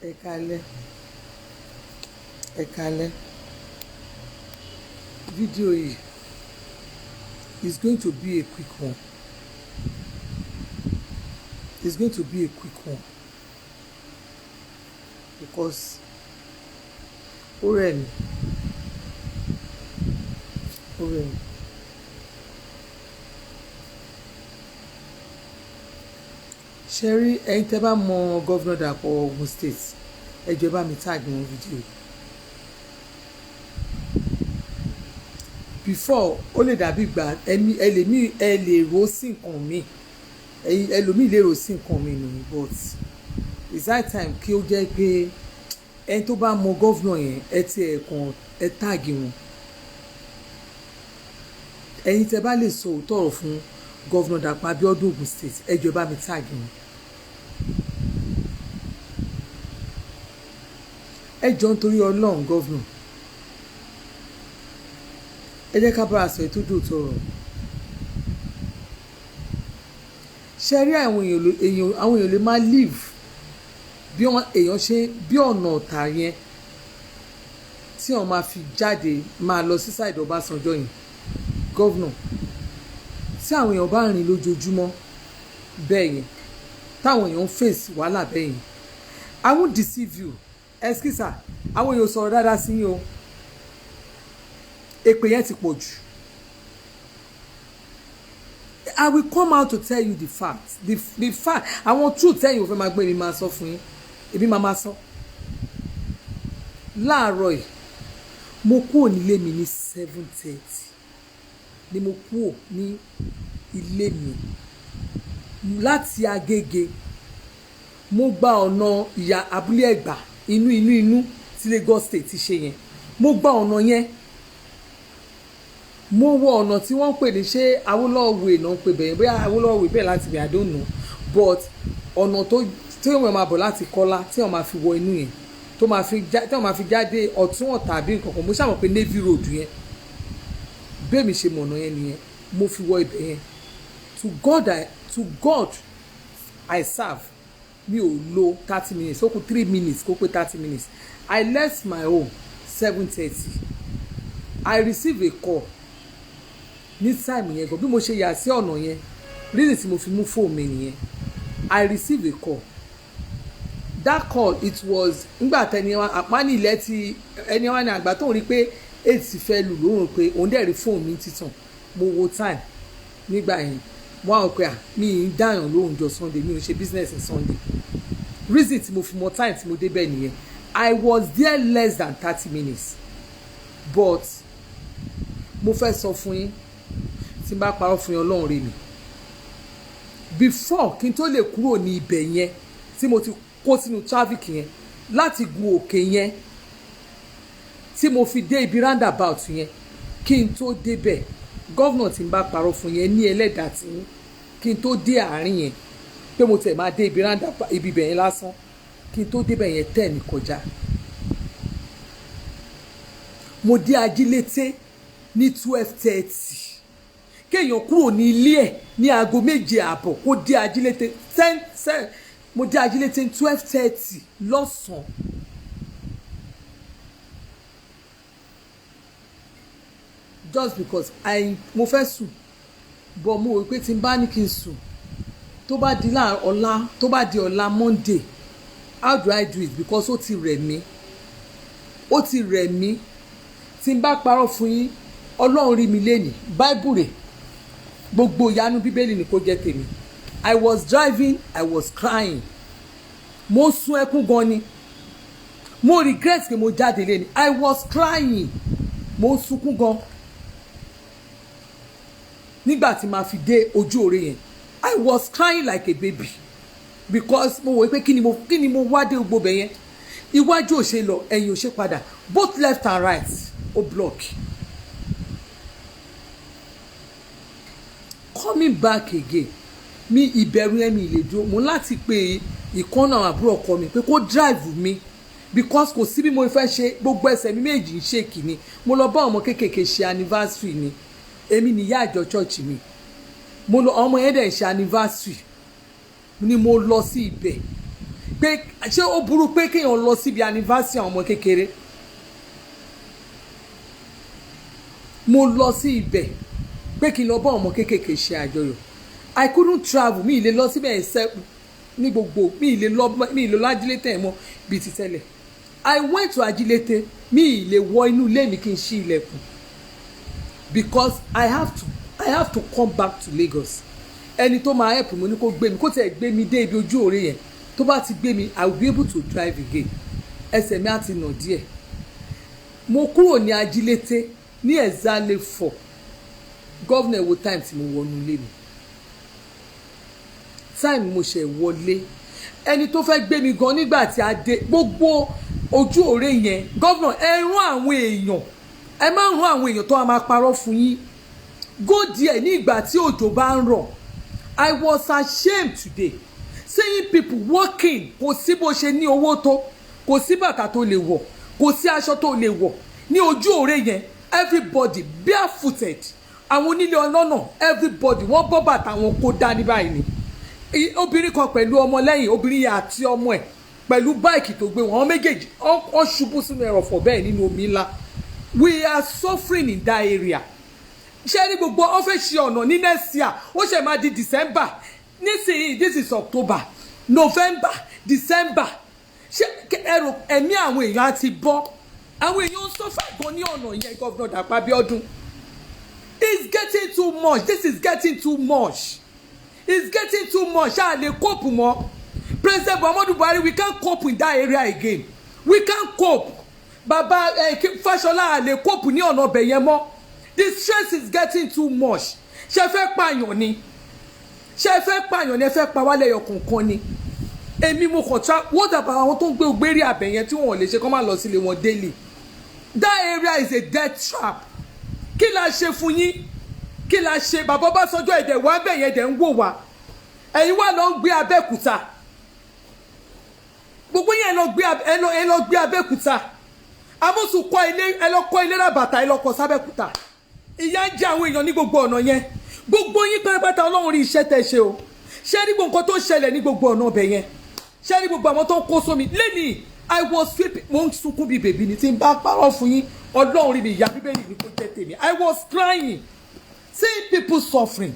Ẹ káalẹ́, ẹ káalẹ́. Video yìí is going to be a quick one. It's going to be a quick one because ó rẹ̀ mí, ó rẹ̀ mí. Ṣé rí ẹ̀yin tẹ́ bá mọ Governor Dàpọ̀ Ogun State ẹ jọ̀ọ́ bá mi tag wọn fídíò before ó lè dàbí ìgbà ẹ lè ro sí nǹkan mi ẹlòmíì lè ro sí nǹkan mi nù but it's high time kí ó jẹ́ pé ẹni tó bá mọ governor yẹn ẹ ti ẹ̀kan ẹ tag wọn ẹ̀yin tẹ́ bá lè sọ òótọ́ ọ̀rọ̀ fún Governor Dàpọ̀ Abíọ́dún Ogun State ẹ jọ̀ọ́ bá mi tag wọn. Ẹ jọ̀ọ́ nítorí Ọlọ́run governor ẹ jẹ́ ká bára sọ ètò ìdòtò ọ̀rọ̀. Ṣé rí àwọn èèyàn lè máa live bí èèyàn ṣe bí ọ̀nà ọ̀tà yẹn tí wọ́n máa fi jáde máa lọ sí side Ọbásanjọ́ yẹn governor tí àwọn èèyàn bá rìn lójoojúmọ́ bẹ́ẹ̀ yẹn táwọn èèyàn ń face wàhálà bẹ́ẹ̀ yẹn I won't deceive you ẹskísà àwọn èèyàn sọ̀rọ̀ dáadáa sí yín o èpè yẹn ti pọ̀ jù. I will come out to tell you the fact the fact àwọn truth tẹ́yìn ò fẹ́ máa gbé mi máa sọ fún yín èmi máa sọ. Láàárọ̀ yìí mo kúrò nílé mi ní 7:30 ni mo kúrò ní ilé mi láti Agége mo gba ọ̀nà ìyá abúlé Ẹ̀gbá inú tí Lagos State ti ṣe yẹn mo gba ọ̀nà yẹn mo wọ ọ̀nà tí wọ́n ń pè ní ṣé Awólọ́wọ̀ náà ń pè bẹ́ẹ̀ bóyá Awólọ́wọ̀ bẹ́ẹ̀ láti bẹ̀ I don't know but ọ̀nà tí wọ́n máa bọ̀ láti Kọ́lá tí wọ́n máa fi wọ inú yẹn tí wọ́n máa fi jáde ọ̀tún ọ̀tà àbí nǹkan kan mo ṣàmọ̀ pé Navy Road yẹn bẹ́ẹ̀ mi ṣe mọ̀nà yẹn nìyẹn mo fi wọ ibẹ̀ yẹn to God I serve mi ò lo 30 minutes ó kù 3 minutes kó pé 30 minutes I left my home 7:30 I receive a call ní time yẹn gan bí mo ṣe yà sí ọ̀nà yẹn reason tí mo fi mú fóònù mi nìyẹn I receive a call that call it was ngbà tẹni àpáni ilẹ̀ ti ẹni wá ní àgbà tó ń rí pé 8 ti fẹ́ lù lóhùn pé òun dẹ̀ rí fóònù mi títàn mo wo time nígbà yẹn wọ́n á pè mi ì dáyàn lóhùn jọ Sunday mi ò ṣe business in Sunday reason tí mo fi mọ time tí mo débẹ̀ nìyẹn I was there less than 30 minutes but mo fẹ́ sọ fún yín tí n bá parọ́ fún yín Ọlọ́run rí mi before kí n tó lè kúrò ní ibẹ̀ yẹn tí mo ti kó sínú traffic yẹn láti gun òkè yẹn tí mo fi dé ibi roundabout yẹn kí n tó débẹ̀ gọ́vnà tí n bá parọ́ fún yẹn ní ẹlẹ́dàá tí kí n tó dé àárín yẹn pé mo tẹ̀ máa dé ibi roundabout ibi ibẹ̀ yẹn lásán kí n tó débẹ̀ yẹn tẹ̀ ní kọjá mo dé Ajílété ní 12:30 kéèyàn kúrò ní ilé ẹ̀ ní aago 7:30 kó dé Ajílété mo dé Ajílété ní 12:30 lọ́sàn-án just because mo fẹ́ sùn but mo wò pé tí n bá ní kí n sùn tó bá di ọ̀la Monday how do I do it because ó ti rẹ̀ mí tí n bá parọ́ fún yín Ọlọ́run rí mi lénìí Bible rẹ̀ gbogbo ìyanu Bíbélì ni kó jẹ́ tèmi I was driving I was crying mo sun ẹkún gan ni mo regret pé mo jáde lénìí I was crying mo sunkún gan nígbà tí màá fi dé ojú òre yẹn I was crying like a baby because mo wò pé kí ni mo wá dé gbogbo bẹ̀ yẹn iwájú ò ṣe lọ ẹ̀yìn ò ṣe padà both left and right ó block. Coming back again mi ìbẹ̀rù yẹn mi lè dúró mo láti pe ìkànnà àbúrò ọkọ mi pé kó drive mi because kò sí bí mo fẹ́ ṣe gbogbo ẹsẹ̀ mi méjì ń ṣe kìíní mo lọ bá ọmọ kéékèèké ṣe anniversary ni èmi nìyá àjọ church mi mo lọ ọmọ yẹn dẹ̀ ṣe anniversary ni mo lọ sí ibẹ̀ pé ṣé ó burú pé kéèyàn lọ síbi anniversary àwọn ọmọ kékeré mo lọ sí ibẹ̀ pé kí n lọ bá ọmọ kékeré ṣe àjọyọ̀ I couldn't travel mi ì lè lọ síbẹ̀ ẹ̀sẹ̀ ní gbogbo mi ì lè lọ Ajílété ẹ̀ mọ́ bíi ti tẹ́lẹ̀ I went to Ajílété mi ì lè wọ inú ilé mi kí n ṣí ilẹ̀kùn because I have to come back to Lagos ẹni tó máa help mi ní kó gbé mi kó tẹ̀ gbé mi dé ibi ojú òre yẹn tó bá ti gbé mi I will be able to drive again ẹsẹ̀ mi á ti nà díẹ̀ mo kúrò ní Ajílété ní exactly 4 gọ́vnà wo time tí mo wọnú ilé mi time mo ṣe wọlé ẹni tó fẹ́ gbé mi gan nígbà tí a dé gbogbo ojú òre yẹn gọ́vnà ẹ rán àwọn èèyàn ẹ má rán àwọn èèyàn tó a máa parọ́ fún yín go there ní ìgbà tí òjò bá ń rọ̀ I was ashamed today seeing people working kò sí bó ṣe ní owó tó kò sí bàtà tó lè wọ̀ kò sí aṣọ tó lè wọ̀ ní ojú òre yẹn everybody barefooted àwọn onílé ọlọ́nà everybody wọ́n bọ́ bàtà wọn kó dání báyìí ni obìnrin kan pẹ̀lú ọmọ lẹ́yìn obìnrin yẹn àti ọmọ ẹ̀ pẹ̀lú báìkì tó gbé wọn méjèèjì wọ́n ṣubú sínú ẹrọ̀fọ̀ bẹ́ẹ̀ nínú omi ńlá we are suffering in that area ṣé ní gbogbo ọ́fíìsì ọ̀nà ní next year ó ṣe máa di December nísìnyí this is October November December ṣé ẹrù ẹ̀mí àwọn èèyàn á ti bọ́ àwọn èèyàn ń sọ́fà gan ní ọ̀nà yẹn Governor Dàpọ̀ Abíọ́dún it's getting too much this is getting too much it's getting too much a lè cope mọ́ President Muhammadu Buhari we can't cope in that area again we can't cope baba Fashola a lè cope ní ọ̀nà ọbẹ̀ yẹn mọ́ the stress is getting too much ṣe fẹ́ pààyàn ni ẹ fẹ́ pa wálé ẹyọ kọ̀ọ̀kan ni èmi mo kàn tra what about àwọn tó ń gbé ògbérí àbẹ̀ yẹn tí wọ́n lè ṣe kọ́ máa lọ sílé wọn daily that area is a death trap kí la ṣe fún yín kí la ṣe bàbá Ọbásanjọ́ ẹ̀dẹ̀ wá bẹ̀ yẹn dẹ̀ ń wò wá ẹ̀yin wà lọ ń gbé Abẹ́òkúta gbogbo yẹn ẹ lọ gbé Abẹ́òkúta amósùn kọ́ ilé ẹ lọ kọ́ ilé ràbàtà ẹ lọ kọ́ sábẹ́òkúta ìyà ń jẹ àwọn èèyàn ní gbogbo ọ̀nà yẹn gbogbo yín pátápátá Ọlọ́run rí iṣẹ́ tẹ̀ ṣe o ṣé rí gbogbo nǹkan tó ń ṣẹlẹ̀ ní gbogbo ọ̀nà ọbẹ̀ yẹn ṣé rí gbogbo àwọn tó ń kó sómi lẹ́nìí I was sweeping mo ń sunkún bíi bèbí ni tí n bá parọ́ fún yín Ọlọ́run rí mi ìyá bíbélì ní kó jẹ́ tèmi I was crying seeing people suffering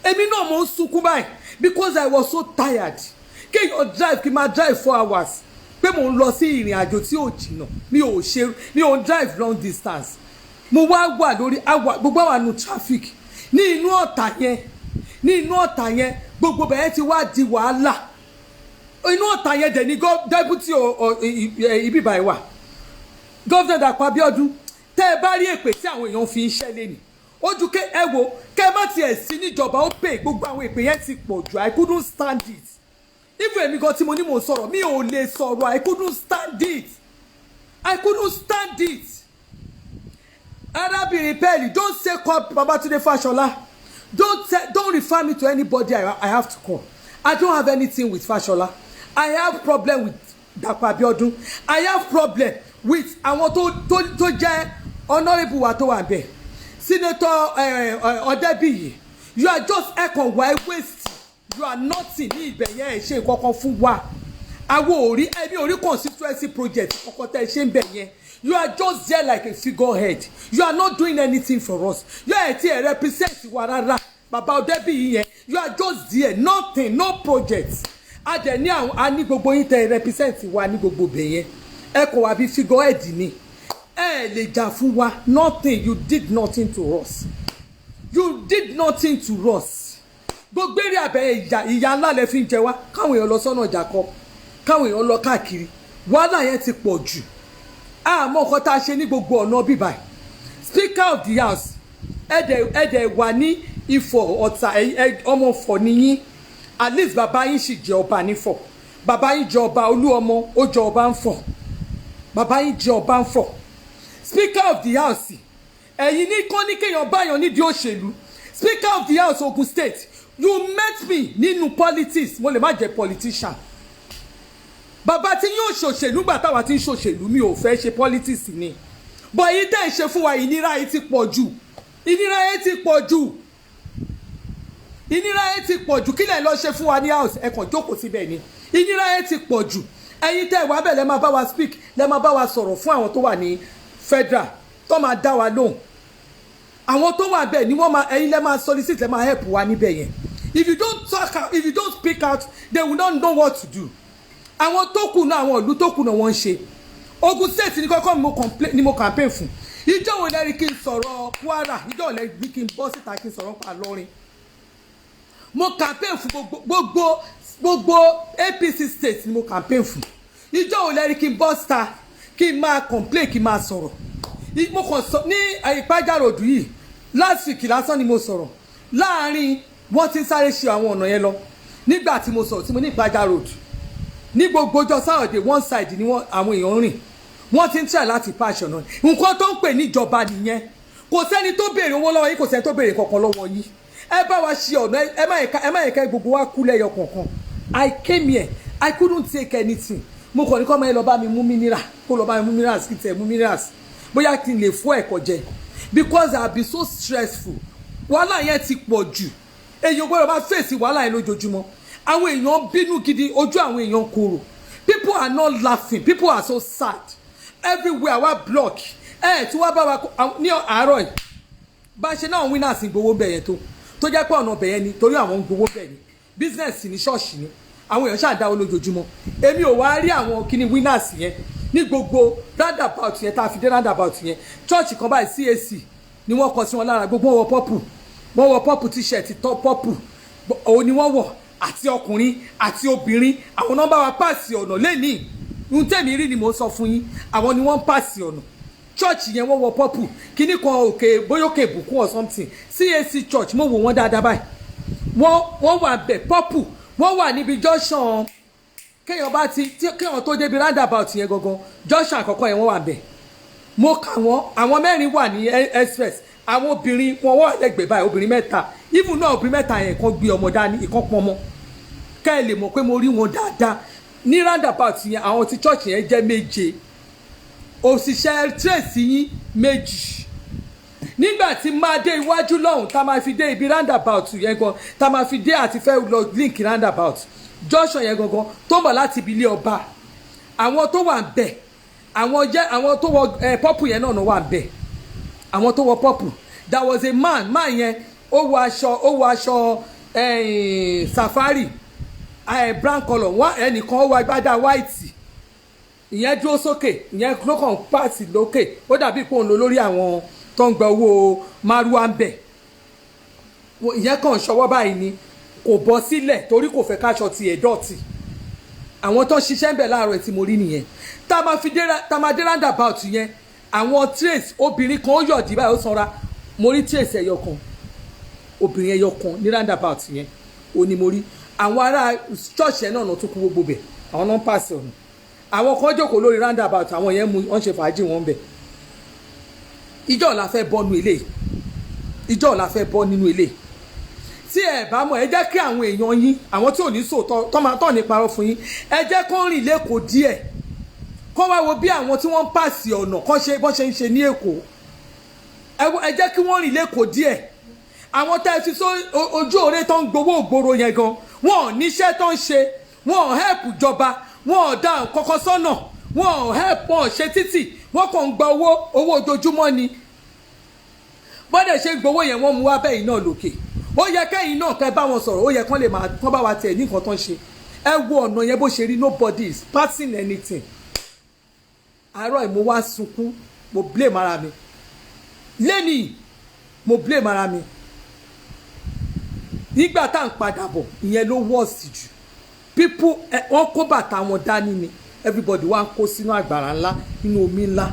èmi náà mo ń sunkún báyìí because I was so tired kéèyàn drive kí n máa drive 4 hours pé mo ń lọ sí ìrìn àjò tí ò jìnnà mi ò ń drive long distance mo wá wà lórí gbogbo àwọn àánú traffic ní inú ọ̀tà yẹn gbogbo bẹ̀rẹ̀ ti wá di wàhálà inú ọ̀tà yẹn dẹ̀ ní deputy ibi báyìí wà Governor Dàpọ̀ Abíọ́dún tẹ́ ẹ bá rí èpè tí àwọn èèyàn fi ń ṣẹ́ lé ní ojú ẹ wo kẹ́ ẹ má tiẹ̀ sí níjọba ó pè gbogbo àwọn èpè yẹn ti pọ̀ jù I couldn't stand it even èmi gan tí mo ní mò ń sọ̀rọ̀ mi ò lè sọ̀rọ̀ I couldn't stand it arábìnrin pẹ́ẹ́lì don't say call Babatunde Fashola don't refer me to anybody I have to call I don't have anything with Fashola I have problem with Dàpọ̀ Abíọ́dún I have problem with àwọn tó jẹ́ honourable wa tó wà bẹ́ẹ̀ Senator Ọ̀dẹ́bíyì you are just ẹ̀kan wá waste you are nothing ní ibẹ̀ yẹn ẹ̀ ṣe nǹkan kan fún wa àwọn ẹ̀mí orí constituency project kọ̀ọ̀kan tẹ̀ ṣe ń bẹ̀ yẹn you are just there like a figurehead you are not doing anything for us you are ti ẹ represent wa rárá bàbá Ọ̀dẹ́bíyì yẹn you are just there nothing no project a dẹ̀ ní àwọn a ní gbogbo yín tẹ̀ represent wa ní gbogbo bẹ̀ yẹn ẹ kò wá bí figurehead ni ẹ lè jà fún wa nothing you did nothing to us gbogbo èrè àbẹ̀ ìyá ńlá lẹ fi ń jẹ wá káwọn èèyàn lọ sọ́nà ọjà kọ káwọn èèyàn lọ káàkiri wàhálà yẹn ti pọ̀ jù àmọ́ nǹkan tá a ṣe ní gbogbo ọ̀nà bíbá Speaker of the House ẹ̀dẹ̀ wà ní Ifọ̀ Ọ̀tà ọmọ Ifọ̀ nìyí at least bàbá yín sì jẹ ọba nífọ̀ bàbá yín jẹ ọba Olúọmọ ó jẹ ọba ń Fọ̀ bàbá yín jẹ ọba ń Fọ̀ Speaker of the House ẹ̀yin ní kọ́ ní kéèyàn báyọ̀ nídìí òṣèlú Speaker of the House Ogun State you met me nínú politics mo lè má jẹ́ politician bàbá tí yóò ṣòṣèlú gbà táwa tí ń ṣòṣèlú mi ò fẹ́ ṣe politics ni bọ̀ èyí tẹ́ ẹ̀ ṣe fún wa ìnira yìí ti pọ̀ jù ìnira ẹ ti pọ̀ jù kí lẹ̀ lọ ṣe fún wa ní house ẹ kàn jókòó síbẹ̀ ni ìnira ẹ ti pọ̀ jù ẹ̀yin tẹ́ wá bẹ̀ lẹ́ máa bá wa speak lẹ́ máa bá wa sọ̀rọ̀ fún àwọn tó wà ní federal tó máa dá wa lóhùn àwọn tó wà bẹ́ẹ̀ ni wọ́n máa ẹ̀yin lẹ́ máa solicit lẹ́ máa help wa níbẹ̀ yẹn if you don't talk out if you don't speak out they will not know what to do àwọn tó kù náà àwọn ìlú tó kù náà wọ́n ń ṣe Ogun State ní kọ́kọ́ ni mo campaign fún ìjọ wo lẹ́rìí kí n sọ̀rọ̀ Kwara ìjọ wo lẹ́rìí kí n bọ́ síta kí n sọ̀rọ̀ pa lọ́rin mo campaign fún gbogbo APC state ni mo campaign fún ìjọ wo lẹ́rìí kí n bọ́ síta kí n máa complain kí n máa sọ̀rọ̀ mo kàn sọ ní Ìpájà road yìí last week lásán ni mo sọ̀rọ̀ láàárín wọ́n ti ń sáré ṣe àwọn ọ̀nà yẹn lọ nígbà tí mo sọ̀rọ̀ tí mo ní Ìpájà road ní gbogbo ọjọ́ Saturday one side ni àwọn èèyàn rìn wọ́n ti ń try láti patch ọ̀nà nǹkan tó ń pè níjọba nìyẹn kò sẹ́ni tó béèrè owó lọ́wọ́ yìí kò sẹ́ni tó béèrè kankan lọ́wọ́ yìí ẹ bá wa ṣe ọ̀nà ẹ má yẹ ká gbogbo wa kú lẹ́yọ kọ̀ọ̀kan I came here I couldn't take anything mo kàn ní kọ́ máa lọ bá mi mú mineral kó lọ bá mi mú minerals kí tẹ̀ mú minerals bóyá kí n lè fún ẹ̀kọ́ jẹ because I have been so stressful wàhálà yẹn ti pọ̀ jù èèyàn gbọ́dọ̀ máa fèsì wàhálà yẹn lójoojúmọ́ àwọn èèyàn bínú gidi ojú àwọn èèyàn korò people are not laughing people are so sad everywhere wa block tí wọ́n bá wa ní àárọ̀ yìí bá ṣe náà winners ń gbowó bẹ̀yẹn tó jẹ́ pé ọ̀nà bẹ̀yẹn ni torí àwọn ń gbowó bẹ̀ ni business ní ṣọ́ọ̀ṣì ni àwọn èèyàn ṣáà dáwọ́ lójoojúmọ́ èmi ò wá rí àwọn kíní winners yẹn ní gbogbo roundabout yẹn tá a fi dé roundabout yẹn church kan báyìí CAC ni wọ́n kọ sí wọn lára gbogbo wọ́n wọ purple t-shirt tọ́ purple òun ni wọ́n wọ̀ àti ọkùnrin àti obìnrin àwọn nọ́mbà wa pàṣẹ ọ̀nà lẹ́nìí ohun tẹ̀mí rí ni mò ń sọ fún yín àwọn ni wọ́n ń pàṣẹ ọ̀nà church yẹn wọ́n wọ purple kíní kan òkè bóyá òkè ìbùkún or something CAC church mo wò wọ́n dáadáa báyìí wọ́n wà bẹ̀ purple wọ́n wà níbi junction kéèyàn tó débi roundabout yẹn gangan junction àkọ́kọ́ yẹn wọ́n wà bẹ̀ mo kà wọ́n àwọn mẹ́rin wà ní express àwọn obìnrin wọn wà lẹ́gbẹ̀ẹ́ báyìí obìnrin mẹ́ta even náà obìnrin mẹ́ta yẹn kan gbé ọmọ dání ìkan pọn ọmọ ká ẹ lè mọ̀ pé mo rí wọn dáadáa ní roundabout yẹn àwọn ti church yẹn jẹ́ méje òṣìṣẹ́ trace yín méjì nígbà tí máa dé iwájú lọ́hùn tá máa fi dé ibi roundabout yẹn gan tá máa fi dé àti fẹ́ lọ link roundabout junction yẹn gangan tó ń bọ̀ láti ibi ilé ọba àwọn tó wà ń bẹ̀ àwọn tó wọ purple yẹn náà wà ń bẹ̀ àwọn tó wọ purple there was a man yẹn ó wọ aṣọ safari brown colour ẹnìkan ó wọ agbádá white ìyẹn dúró sókè ìyẹn ló kàn pààsì lókè ó dàbí pé òun lò lórí àwọn tó ń gba owó márùá ń bẹ̀ ìyẹn kàn ṣọwọ́ báyìí ni kò bọ́ sílẹ̀ torí kò fẹ́ káṣọ tiẹ̀ dọ̀tí àwọn tó ń ṣiṣẹ́ ń bẹ̀ láàárọ̀ tí mo rí nìyẹn tá a máa dé roundabout yẹn àwọn trace obìnrin kan ó yọ̀dí báyìí ó sanra mo rí trace ẹyọ kan obìnrin ẹyọ kan ní roundabout yẹn ó ní mo rí àwọn ará church yẹn náà tó kú gbogbo bẹ̀ àwọn náà ń pàṣẹ ọ̀nà àwọn kan jókòó lórí roundabout àwọn yẹn mú wọ́n ṣe fàájì wọn bẹ̀ ìjọ ọ̀la fẹ́ bọ́ nínú ilé ìjọ ọ̀la fẹ́ bọ́ nínú ilé tí ẹ bá mọ̀ ẹ jẹ́ kí àwọn èèyàn yín àwọn tí ò ní sòótọ́ tó máa tọ̀ ní parọ́ fún yín ẹ jẹ́ kó rìn lẹ́kọ̀ọ́ díẹ̀ kó wá wo bí àwọn tí wọ́n ń pàṣẹ ọ̀nà kó ṣe bọ́n ṣe ń ṣe ní Èkó ẹ jẹ́ kí wọ́n rìn lẹ́kọ̀ọ́ díẹ̀ àwọn tá ẹ fi ojú òre tó ń gbowó ògbóró yẹn gan wọn ò níṣẹ́ tó ń ṣe wọn ò help ìjọba wọn ò dá kọ́kọ́ sọ́nà wọn ò help wọn ò ṣe títì wọn kàn ń gba owó ojoojúmọ́ ni bọ́dẹ̀ ṣe gbowó yẹn wọ́n mú wá bẹ́ẹ̀ náà lókè ó yẹ kẹ́yìn náà kẹ́ bá wọn sọ̀rọ̀ ó yẹ kán lè máa kán bá wa tẹ̀ ní nǹkan tó ń ṣe ẹ wo ọ̀nà yẹn bó ṣe rí nobody is passing anything àárọ̀ yìí mo wá sunkún mo blame ara mi lẹ́nìí mo blame ara mi nígbà tá à ń padà bọ̀ ìyẹn ló worst jù people wọ́n kó bàtà wọn dání ni everybody wá ń kó sínú àgbàrá ńlá nínú omi ńlá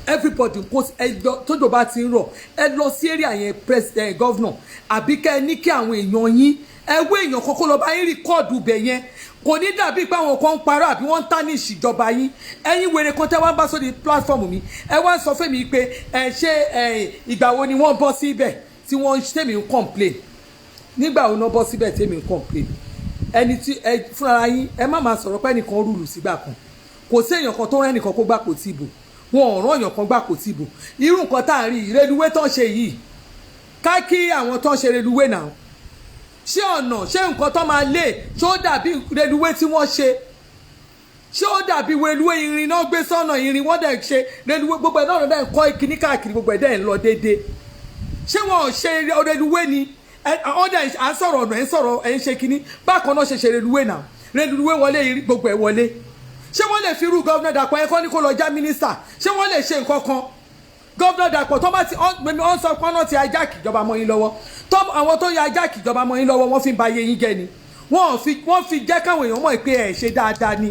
everybody kó tójò bá ti ń rọ̀ ẹ lọ sí area yẹn president governor àbí kẹ́ ẹ ní kí àwọn èèyàn yín ẹ wé èèyàn kọ́kọ́ lọ bá yín rìkọ́ọ̀dù bẹ̀ yẹn kò ní dàbí pé àwọn kan ń parọ́ àbí wọ́n ń tà ní ìṣìjọba yín ẹ̀yin wèrè kan tẹ́ wá ń bá sórí platform mi ẹ wá ń sọ fún mi pé ẹ ṣé ìgbà wo ni wọ́n bọ́ síbẹ̀ tí wọ́n tèmi ń complain nígbà wo náà bọ́ síbẹ̀ tèmi ń complain ẹni tí ẹ fúnra yín ẹ má máa sọ̀rọ̀ pé ẹnìkan rúlù sígbà kan kò sí èèyàn kan tó rẹ́ ẹnìkan kó gbà kò tí ì bò wọn ò rán èèyàn kan gbà kò tí ì bò irú nǹkan tá à ń rí reluwé tán ṣe yìí ká kí àwọn tán ṣe reluwé náà ṣé ọ̀nà ṣé nǹkan tó máa lé ṣé ó dàbí reluwé tí wọ́n ṣe ṣé ó dàbí reluwé irin náà gbé sọ́nà irin wọ́n dẹ̀ ṣe reluwé gbogbo ẹ̀ náà dẹ̀ ń kọ́ ìkíní káàkiri gbogbo ẹ̀ dẹ̀ ń lọ déédéé ṣé wọn ò ṣe reluwé ni ọ̀dẹ̀ à ń sọ̀rọ̀ ọ̀nà ẹ̀ ń sọ̀rọ̀ ẹ̀ ń ṣe kíní bákan náà ṣe reluwé náà reluwé wọlé gbogbo ẹ̀ wọlé ṣé wọ́n lè fi irú gọ́vnà Dàpọ̀ yẹn kọ́ ní kó lọ já mínísítà ṣé wọ́n lè ṣe nǹkan kan gọ́vnà Dàpọ̀ tó bá ti ọ́n sọ pé wọ́n ti ajá kìjọba mọ́ yín lọ́wọ́ àwọn tó ya ajá kìjọba mọ́ yín lọ́wọ́ wọ́n fi ń ba ayé yín jẹ́ ni wọ́n fi jẹ́ káwọn èèyàn mọ̀ pé ẹ̀ ṣe dáadáa ni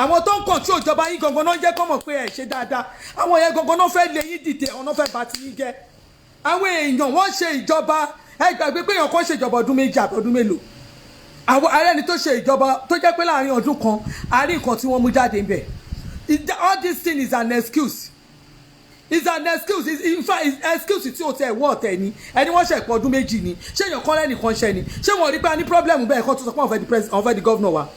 àwọn tó ń kàn tí òjọba yín gangan náà jẹ́ kọ́ mọ̀ pé ẹ̀ ṣe dáadáa àwọn yẹn gangan náà fẹ́ lé yín dìde àwọn náà fẹ́ bà ti yín jẹ́ àwọn èèyàn wọ́n ṣe ìjọba ẹ gbàgbé pé èèyàn kan ṣe ìjọba ọdún méjì àbí ọdún mélòó àwọn ará ni tó ṣe ìjọba tó jẹ́ pé láàrin ọdún kan àárín nǹkan tí wọ́n mú jáde ń bẹ̀ all this thing is an excuse is an excuse in fact is excuse tí o tẹ ẹ̀wọ́ ọ̀tẹ̀ ni ẹni wọ́n ṣe ìpọ̀ ọdún méjì ni ṣé èèyàn kan lẹ́nìkan ṣe ni ṣé wọ́n rí pé a ní problem bẹ́ẹ̀ kọ́ tó sọ pé àwọn fẹ́ di governor wa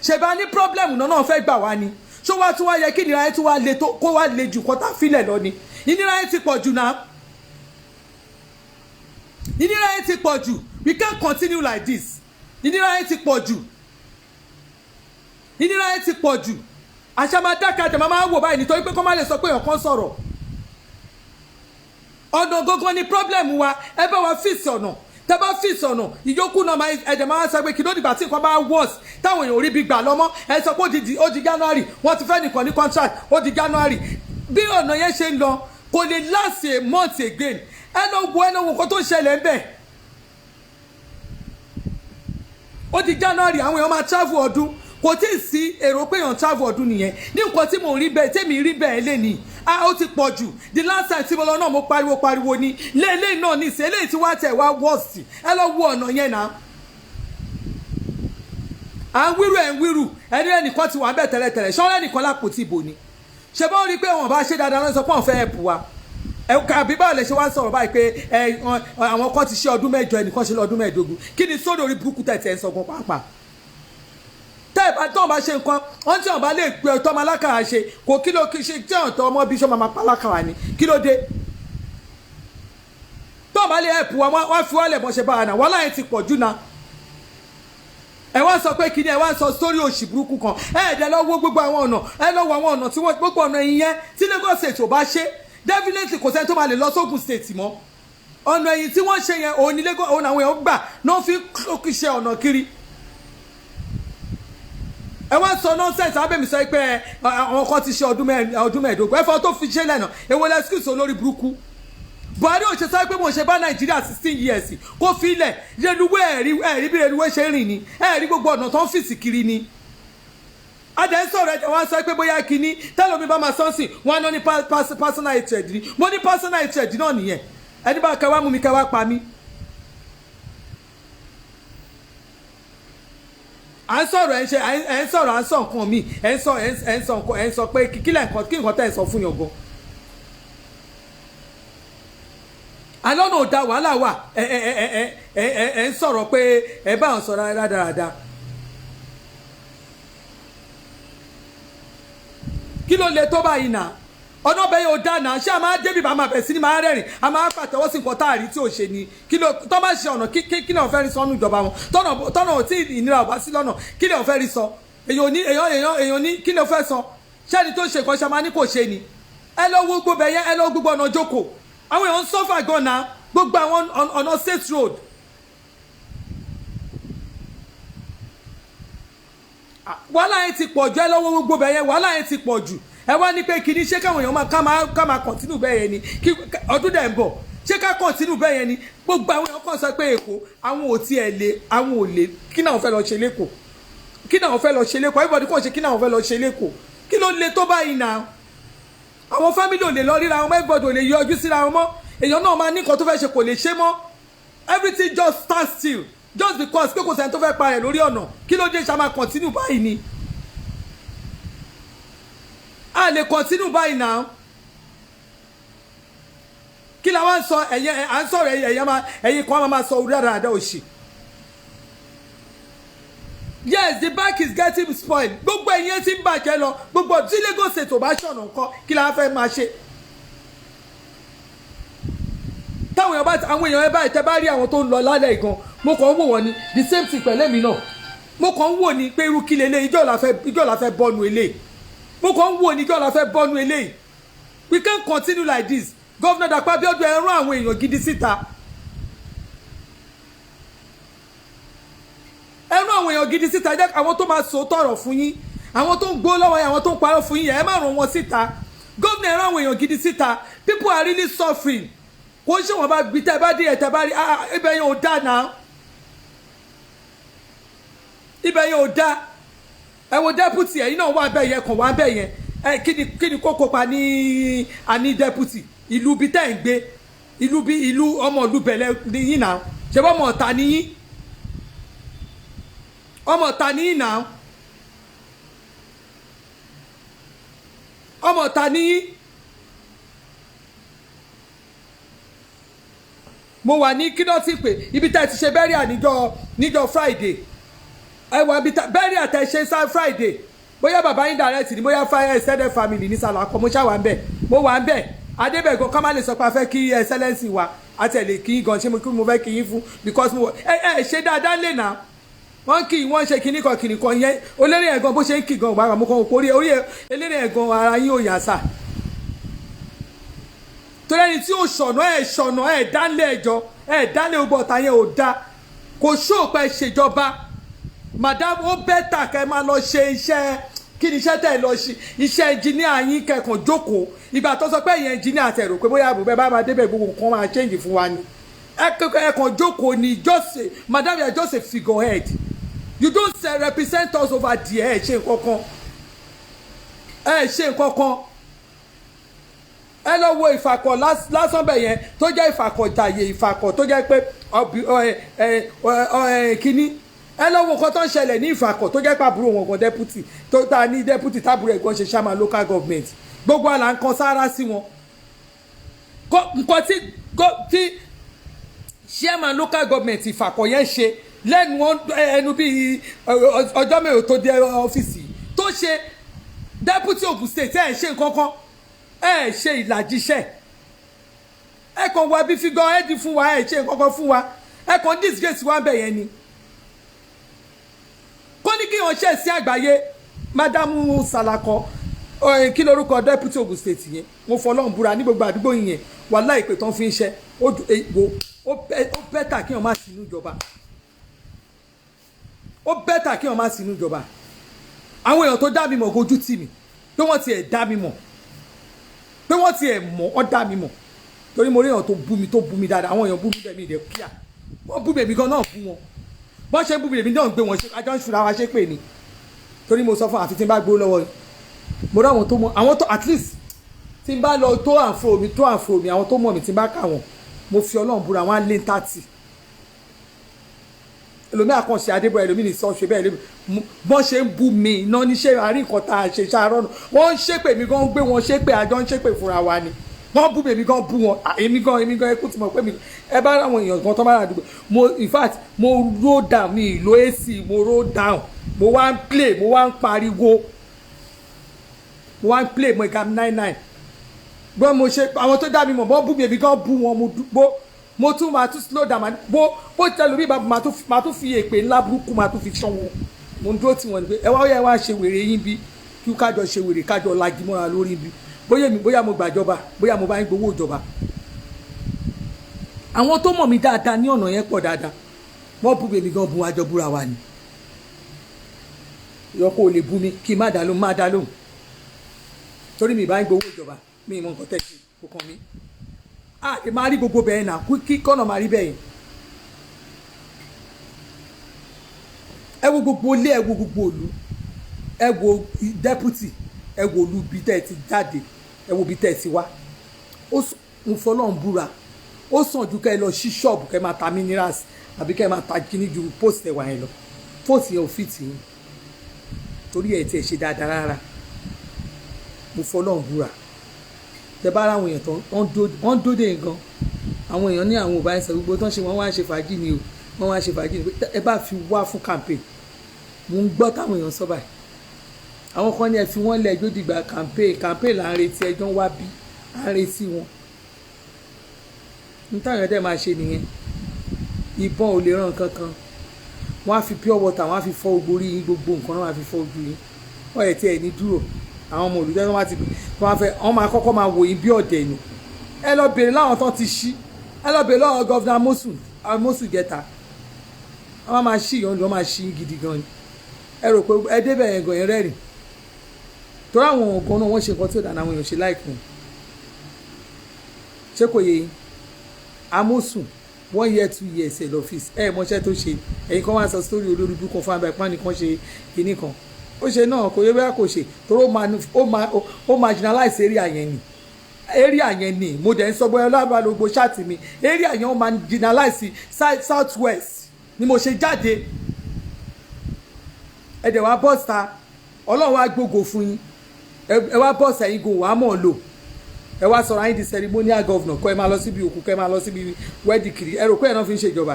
ṣe bá ní problem náà fẹ́ gbà wá ni ṣó wá tún wá yẹ kí ìnira yẹn tún wá le tó kó wá le jù kọ́tà fílẹ̀ lọ ni ìnira yẹn ti pọ̀ jù náà ìnira yẹn ti pọ̀ jù we can't continue like this ìnira yẹn ti pọ̀ jù ìnira yẹn ti pọ̀ jù àṣà máa dákàjà máa wò báyìí nítorí pé kọ́ máa lè sọ pé èèyàn kan sọ̀rọ̀ ọ̀nà gógó ni problem wa ẹ bá wa fíìsì ọ̀nà tẹ bá fíìsì ọ̀nà ìyókù náà máa ẹ̀jẹ̀ máa sọ pé kí ló dìgbà tí nǹkan bá worse táwọn èèyàn rí bí gbà lọ́mọ́ ẹ sọ pé ó di January wọ́n ti fẹ́ nìkan ní contract ó di January bí ọ̀nà yẹn ṣe ń lọ kò lè last a month again ẹ lọ wo nǹkan tó ṣẹlẹ̀ ń bẹ̀ ó di January àwọn èèyàn máa travel ọdún kò tí ì sí èrò pé èèyàn travel ọdún nìyẹn ní nǹkan tí mò ń rí bẹ́ẹ̀ tèmi rí bẹ́ẹ̀ lé ní ó ti pọ̀ jù the last time tí mo lọ náà mo pariwo ni léèlé náà ní ìsẹ́ eléyìí tí wá tẹ̀ wá worst ẹ lọ wo ọ̀nà yẹn náà à ń wíru ẹ̀ ń wíru ẹni ẹnìkan ti wà bẹ́ẹ̀ tẹ́lẹ̀tẹ́lẹ̀ ṣọ́ọ́rẹ́ nìkan lápò tí ìbò ni ṣe bá rí i pé wọn bá ṣe dáadáa lọ́sọ̀ pé àwọn fẹ́ ẹ̀pù wa àbí báwo lè ṣe wá sọ̀rọ̀ báyìí pé àwọn kan ti ṣe ọdún mẹ́jọ ẹnìkan ṣe lọ́dún mẹ́ẹ̀ẹ́dógún kí ni sódò orí burúkú tẹ̀tẹ̀ ń sọ̀gbọ́n pàápàá tó bá ṣe nǹkan wọ́n tí wọ́n bá lè pe ọtọ́ ọmọ alákàrà ṣe kò kí ló ṣe tí ọ̀tọ̀ ọmọ bí sọ́mọ máa pa alákàrà ni kí ló dé tó bá lè ẹ̀pù wọ́n fi wọ́n lẹ̀ bọ́ ṣe bára náà wọ́n láyé ti pọ̀ jù náà ẹ wá sọ pé kíni ẹ wá sọ sórí òṣì burúkú kan ẹ̀ẹ́dẹ̀ lọ wo gbogbo àwọn ọ̀nà ẹ lọ wo àwọn ọ̀nà tí wọ́n gbogbo ọ̀nà ẹ̀yìn yẹn tí Lagos State ò bá ṣe definitely kò sẹ́ni tó máa lè lọ sógun state mọ́ ọ̀nà ẹ̀yìn tí wọ́n ṣe yẹn òun ní Lagos òun àwọn èèyàn gbà náà fi ṣe ọ̀nà kiri ẹ wá sọ nonsense abẹ́mi sọ pé àwọn kan ti ṣe ọdún mẹ́ẹ̀ẹ́dógún ẹ̀fọ́ tó fi ṣe lẹ́nà èwo lẹ́skìsì olórí burúkú Buhari ò ṣe sọ pé mo ṣe bá Nàìjíríà 16 years kó fi ilẹ̀ reluwé ẹ̀rí bí reluwé ṣe rìn ni ẹ̀rí gbogbo ọ̀nà tó ń fìsì kiri ni adẹ ń sọ̀rọ̀ ẹ̀jẹ̀ wá sọ pé bóyá kínní tẹ́lómi bá máa sọ́ọ̀sì wọn á ní personal hatred ni mo ní personal hatred náà nìyẹn ẹni bá kẹwàá mú mi kẹwàá pa mí. à ń sọ̀rọ̀ ẹ̀ ń sọ̀rọ̀ à ń sọ nǹkan mi ẹ̀ ń sọ pé kí nǹkan tẹ̀ ń sọ fún yàn gan. alọ́nà ò da wàhálà wà ẹ̀ ń sọ̀rọ̀ pé ẹ̀ bá ń sọ̀rọ̀ rádaràda. kí ló lè tó báyìí náà ọ̀nà bẹ́ẹ̀ yóò dáná ṣé a máa débi bá máa bẹ̀ sí ni máa rẹ́rìn a máa pàtẹ́wọ́ sí nǹkan tá a rí tí ò ṣe ni kí ló tó bá ṣe ọ̀nà kí náà fẹ́ rí sọ ọ́nù ìjọba wọn tọ́nà ò tí ìnira ò bá sí lọ́nà kí náà fẹ́ rí sọ èèyàn ní kí náà fẹ́ sọ ṣé ẹni tó ṣe nǹkan ṣe máa ní kò ṣe ni ẹ lọ wo gbogbo ẹ̀yẹ ẹ lọ gbogbo ọ̀nà jókòó àwọn èèyàn ń sọ́fà gan náà gbogbo àwọn ọ̀nà state road wàhálà yẹn ti pọ̀ jù ẹ lọ́wọ́ gbogbo bẹ́ẹ̀ yẹn wàhálà yẹn ti pọ̀ jù ẹ wá ní pé kìíní ṣé káwọn èèyàn ká máa kọ̀ntínú bẹ́ẹ̀ yẹn ni kí ọdún dẹ̀ ń bọ̀ ṣé ká kọ̀ntínú bẹ́ẹ̀ yẹn ni gbogbo àwọn èèyàn kàn sọ pé Èkó àwọn ò tiẹ̀ lé àwọn ò lè kí náà fẹ́ lọ ṣe lẹ́kọ̀ọ́ kí náà fẹ́ lọ ṣe lẹ́kọ̀ọ́ everybody kàn ṣe kí náà fẹ́ lọ ṣe lẹ́kọ̀ọ́ kí ló le tó báyìí náà àwọn family ò lè lọ ríra wọn everybody ò lè yọjú síra wọn mọ́ èèyàn náà máa ní nǹkan tó fẹ́ ṣe kò lè ṣe mọ́ everything just stand still just because pé kò sẹ́ni tó fẹ́ parẹ́ lórí ọ̀nà kí ló dé ṣá máa continue báyìí ni a lè continue báyìí náà kí la wá ń sọ à ń sọ̀rọ̀ ẹ̀yin kan máa sọ orí àdáadáa òṣì yes the bank is getting spoiled gbogbo ẹ̀yin tí ń bàjẹ́ lọ gbogbo tí Lagos State ò bá ṣọ̀nà nǹkan kí la fẹ́ máa ṣe táwọn èèyàn ẹ báyìí tẹ bá rí àwọn tó ń lọ lálẹ́ ìgan mo kàn ń wò wọ́n ni the same thing pẹ̀lú èmi náà mo kàn ń wò ní pé irú kí lélẹ̀ ìjọ́ la fẹ́ bọ́nu eléyìí mo kàn ń wò ní ìjọ́ la fẹ́ bọ́nu eléyìí we can't continue like this Governor Dapo Abiodun ẹ rán àwọn èèyàn gidi síta ẹ rán àwọn èèyàn gidi síta jẹ́ àwọn tó máa sọ tọ̀rọ̀ fún yín àwọn tó ń gbó lọ́wọ́ yín àwọn tó ń parọ́ fún yín ẹ má rán wọn síta Governor ẹ rán àwọn èèyàn gidi síta people are really suffering kò ń ṣe wọn bá gbi tẹ bá dé ẹ tẹ bá rí ibẹ̀ yẹn ò dá náà ibẹ̀ yẹn ò dá ẹ wo deputy ẹ̀yin náà wà bẹ́ẹ̀ yẹn kàn wá bẹ́ẹ̀ yẹn ẹ kí ni kókó pa ní àní deputy ìlú bí tẹ́ ń gbé ìlú ọmọ ìlú bẹ̀lẹ̀ níyìn náà ṣe bọ́ ọmọ ọ̀tá níyìn ọmọ ọ̀tá níyìn náà ọmọ ọ̀tá níyìn mo wà ní kíndọ́tì pé ibi tẹ́ ti ṣe bẹ́ríà níjọ́ Friday ẹ wà ibi bẹ́ríà tẹ́ ṣe sá Friday bóyá bàbá yín direct ni bóyá fire extended family ní Sàlàkọ mo ṣá wà ń bẹ̀ mo wà ń bẹ̀ adébẹ̀gàn ká má lè sọ pé a fẹ́ kí excellence wa àtẹ̀lé kí gan ṣé mo fẹ́ kí yín fún because mo ẹ ṣe dáadáa lè nà wọ́n kì í wọ́n ṣe kíní kan yẹn olórí ẹ̀gan bó ṣe ń kì gan wàrà mo kàn kó orí eléré ẹ̀gan ara yín ò yà sà torí ẹni tí ò ṣọ̀nà ẹ̀ dánlé ẹjọ́ ẹ̀ dánlé ogbó ọ̀tá yẹn ò da kò ṣòpẹ́ ṣèjọba madam ó bẹ́tà kẹ́ máa lọ ṣe iṣẹ́ kí ni iṣẹ́ tẹ̀ lọ ṣe iṣẹ́ ẹnjìníà yín kẹkàn jókòó ìgbà tó sọ pé ẹ̀yìn ẹnjìníà tẹ̀ rò pé bóyá àbúbẹ́ bá máa débẹ̀ gbogbo nǹkan máa change fún wa ni ẹkàn jókòó ni madam you are just a figurehead you don't represent us over there ẹ ṣe nǹkan kan ẹ lọ wo ìfàkọ̀ lásán bẹ̀ yẹn tó jẹ́ ìfàkọ̀ ìtàyè ìfàkọ̀ tó jẹ́ pé kínní ẹ lọ wo nǹkan tó ń ṣẹlẹ̀ ní ìfàkọ̀ tó jẹ́ pé àbúrò wọn gan deputy tó ta ní deputy tábúrò ẹ̀gbọ́n ṣe ṣáma local government gbogbo àlà ń kan sára sí wọn nǹkan tí chairman local government ìfàkọ̀ yẹn ṣe lẹ́nu ẹnu bíi ọjọ́ mẹ́rin tó dé ọ́fíìsì tó ṣe deputy Ogun State ẹ̀ ṣe nǹkan kan ẹ̀ ṣe ìlàjì iṣẹ́ ẹ̀ kàn wá bí figure ẹ̀ di fún wa ẹ̀ ṣe nǹkan kan fún wa ẹ̀ kàn disgrace wa bẹ̀ yẹn ni kó ní kí wọ́n ṣe sí àgbáyé Madamu Salako kí lorúkọ deputy Ogun State yẹn mo fọlọ́run búra ní gbogbo àdúgbò yẹn wàhálà ìpè tán fi ń ṣe ó bẹ́tà kí wọ́n má sínú ìjọba ó bẹ́tà kí wọ́n má sínú ìjọba àwọn èèyàn tó dá mi mọ̀ gojú tì mí pé wọ́n ti ẹ̀ dá mi mọ̀ pé wọ́n ti ẹ̀ mọ̀ ọ́ dá mi mọ̀ torí mo rí èèyàn tó bú mi dáadáa àwọn èèyàn bú mi bẹ́ẹ̀ mi ìdẹ̀ kíá wọ́n bú mi gan náà bú wọn bọ́n ṣe ń bú mi lèmi náà ń gbé wọn ṣe àjọ ń ṣura wa ṣe pé ni torí mo sọ fún àfi tí n bá gbó lọ́wọ́ yìí mo rí àwọn tó mọ̀ àwọn tó at least tí n bá lọ tó àǹfò mi àwọn tó mọ̀ mi tí n bá kà wọ́n mo fi Ọlọ́run búra wọn á lé 30 ẹlòmí àkànṣe adébọ̀ ẹlòmí ní sọ ṣe bẹ́ẹ̀ bọ́n ṣe ń bú mi iná níṣẹ́ àárín nǹkan tá a ṣe ṣàárọ̀ nù wọ́n ń ṣépè mi gan gbé wọn ṣépè àjọ ń ṣépè fúnra wa ni wọ́n bú mi èmi gan bú wọn èmi gan ẹkú tí mo pè mí ẹ bá àwọn èèyàn gan tó bá rà dùgbò mo in fact mo roll down mi ìlò AC mo roll down mo wá ń play mo wá ń pariwo mo wá ń play mo ìka 99 bọ́n mo ṣe àwọn tó dá mi mọ̀ bọ́n bú mi èmi gan bú wọn mo tún máa tún slow down bó tẹ́lu bí máa tún fi èpè ńlá burúkú máa tún fi ṣan wọn mo ń dúró tí wọ́n ní pé ẹ wá yẹ wá ṣe wèrè yín bí kí kájọ ṣe wèrè kájọ lagi mọ́ra lórí bí bóyá mo gbàjọba bóyá mo bá ń gbowó ìjọba àwọn tó mọ̀ mí dáadáa ní ọ̀nà yẹn pọ̀ dáadáa wọ́n bú mi gan bu àjọ búra wa ni yọkọ ò lè bú mi kí n má dá lóhùn torí mi bá ń gbowó ìjọba mi mọ nǹkan tẹ̀sí kò kàn mí ẹ máa rí gbogbo bẹ́ẹ̀ náà kí kọ́nà máa rí bẹ́ẹ̀ ẹ wo gbogbo ilé ẹ wo gbogbo òlu ẹ wo deputy ẹ wo òlu bí tẹ́ ẹ ti jáde ẹ wo bí tẹ́ ẹ ti wá ń fọlọ́n búra ó sàn ju kẹ́ ẹ lọ sí ṣọ́ọ̀bù kẹ́ ẹ máa ta minerals àbí kẹ́ ẹ máa ta kíní ju post ẹ̀wà yẹn lọ post yẹn ò fi tì yín torí ẹ̀ tí ẹ ṣe dáadáa rárá mo fọlọ́n búra tẹ bá ráwọn èèyàn tán wọ́n dóde nǹkan àwọn èèyàn ní àwọn òbá ẹsẹ̀ gbogbo tán ṣe wọ́n wá ṣe fàájì ni o wọ́n wá ṣe fàájì ni ẹ bá fi wá fún campaign mo ń gbọ́ táwọn èèyàn sọ báyìí àwọn kan ní ẹ fi wọ́n lẹ̀ ẹjọ́ dìgbà campaign là ń retí ẹjọ́ ń wá bí à ń retí wọn ní táwọn èèyàn dẹ̀ máa ṣe nìyẹn ìbọn ò lè ràn kankan wọ́n á fi pure water wọ́n á fi fọ́ gbogbo orí yín gbogbo nǹkan náà wọ́n á fi fọ́ ojú yín wọ́n yẹ tí ẹ̀ ní dúró àwọn ọmọ olùdíje wọ́n máa kọ́kọ́ máa wò yín bí ọ̀dẹ̀ nù ẹ lọ bèrè láwọn tán ti ṣí ẹ lọ bèrè lọ́wọ́ gọ́vnà Mọ́sù Gẹ̀ta wọ́n máa ṣí ìyọ́n lọ́ máa ṣí gidi gan ni ẹ rò pé ẹ débẹ̀ yẹn gan yẹn rẹ́rìn torí àwọn ọ̀gán náà wọ́n ṣe nǹkan tí ó dáná àwọn èèyàn ṣe láìpẹ́ ṣé kò yẹ yín Amosun 1 year 2 years ẹ̀ lọ́fíìsì ẹ̀ mọṣẹ́ tó ṣe ẹ̀yin kan wá sọ sórí olórí bí kan fún abẹ́ ìpánì kan ṣe kinní kan ó ṣe náà kò yẹ bẹ́ẹ̀ kò ṣe torí ó marginalize area yẹn ni area yẹn ni mo dẹ̀ ń sọ bóyá lábàlógbò ṣáàtì mi area yẹn ó marginalize south west ni mo ṣe jáde ẹ̀dẹ̀ wá bọ́sà ọlọ́run wá gbógo fún yín ẹ wá bọ́sà yín gò wá mọ̀ lò ẹ wá sọ̀rọ̀ ayé di ceremonial governor kọ́ ẹ máa lọ síbi òkú kọ́ ẹ máa lọ síbi wedding kiri ẹ rò pé ẹ náà fi ń ṣèjọba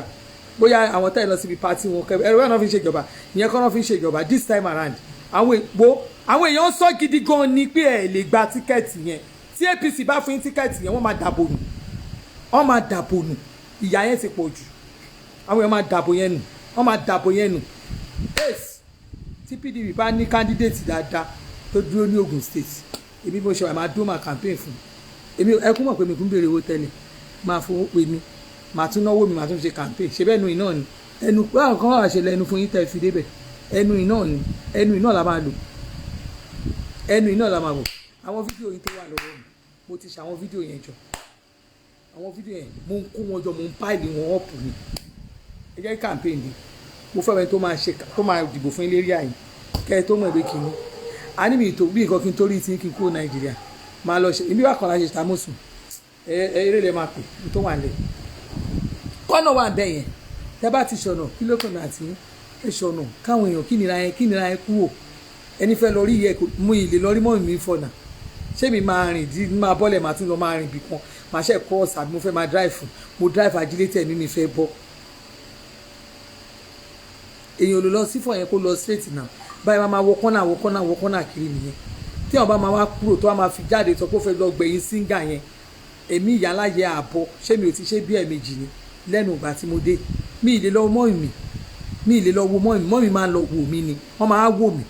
bóyá àwọn tẹ́ ẹ lọ síbi party wọn ẹ rò pé ẹ náà fi ń ṣèjọba ìyẹn kọ́ náà fi ń ṣèjọba this time around àwọn èèyàn sọ gidi gan ni pé ẹ lè gba tíkẹ́ẹ̀tì yẹn tí APC bá fún yín tíkẹ́ẹ̀tì yẹn wọ́n máa dàbò nù wọ́n máa dàbò nù ìyà yẹn ti pọ̀ jù àwọn èèyàn máa dàbò yẹn nù wọ́n máa dàbò yẹn nù tí PDP bá ní candidate dáadáa tó dúró ní Ogun State èmi bó ṣe wà máa dún máa campaign fún èmi ẹkún mọ̀ pé mi kún béèrè owó tẹ́lẹ̀ máa fowó pè mí máa tún náwó mi máa tún ṣe campaign ṣe bẹ́ẹ̀ nu iná ni ẹnu pé àwọn kan wà ṣe lẹ́nu fún yín tẹ́ fi débẹ̀ ẹnu iná ni ẹnu iná la máa lò ẹnu iná la máa wò àwọn fídíò yìí tó wà lọ́wọ́ mi mo ti ṣe àwọn fídíò yẹn jọ àwọn fídíò yẹn mo ń kó wọn jọ mo ń páìlì wọn ọ̀pù ni ẹ jẹ́ campaign ni mo fẹ́ bẹ́ẹ̀ tó máa dìbò fún ilé rí àyìn kẹ́ ẹ tó mọ̀ ẹ̀bẹ̀ kìíní a ní mi ìtò bí nǹkan kí n torí tí kí n kúrò Nàìjíríà máa lọ ṣe ibi wà kan láṣẹ Amosun eré lè máa pè tó wà lẹ kọ́nà wà bẹ́ẹ̀ yẹn tẹ́ bá ti ṣọ̀nà kí ló kàn mí àti ẹ ṣọ̀nà káwọn èèyàn kí nira yẹn kúrò ẹni fẹ́ lọ rí yẹ mú ilé lọ rí mọ́ mi fọ̀nà ṣé mi máa rìn dí máa bọ́lẹ̀ máa tún lọ máa rìn bì kan máa ṣe cross àbí mo fẹ́ máa drive mo drive ajílétẹ̀ mi fẹ́ bọ́ èèyàn ò lè lọ sífọ̀ yẹn kó lọ straight now báyìí máa wọ kọ́nà kiri nìyẹn tí wọn bá máa wá kúrò tó wá máa fi jáde sọ pé ó fẹ́ lọ gbẹ̀yìn síngà yẹn èmi ìyálà yẹ àbọ̀ ṣé mi ò ti ṣe bí ẹ̀ẹ̀mejì ni lẹ́nu ìgbà tí mo dé mi ìlè lọ mọ́ mi ìlè lọ wo mọ́ mi máa lọ wò mí ni wọ́n máa wò mí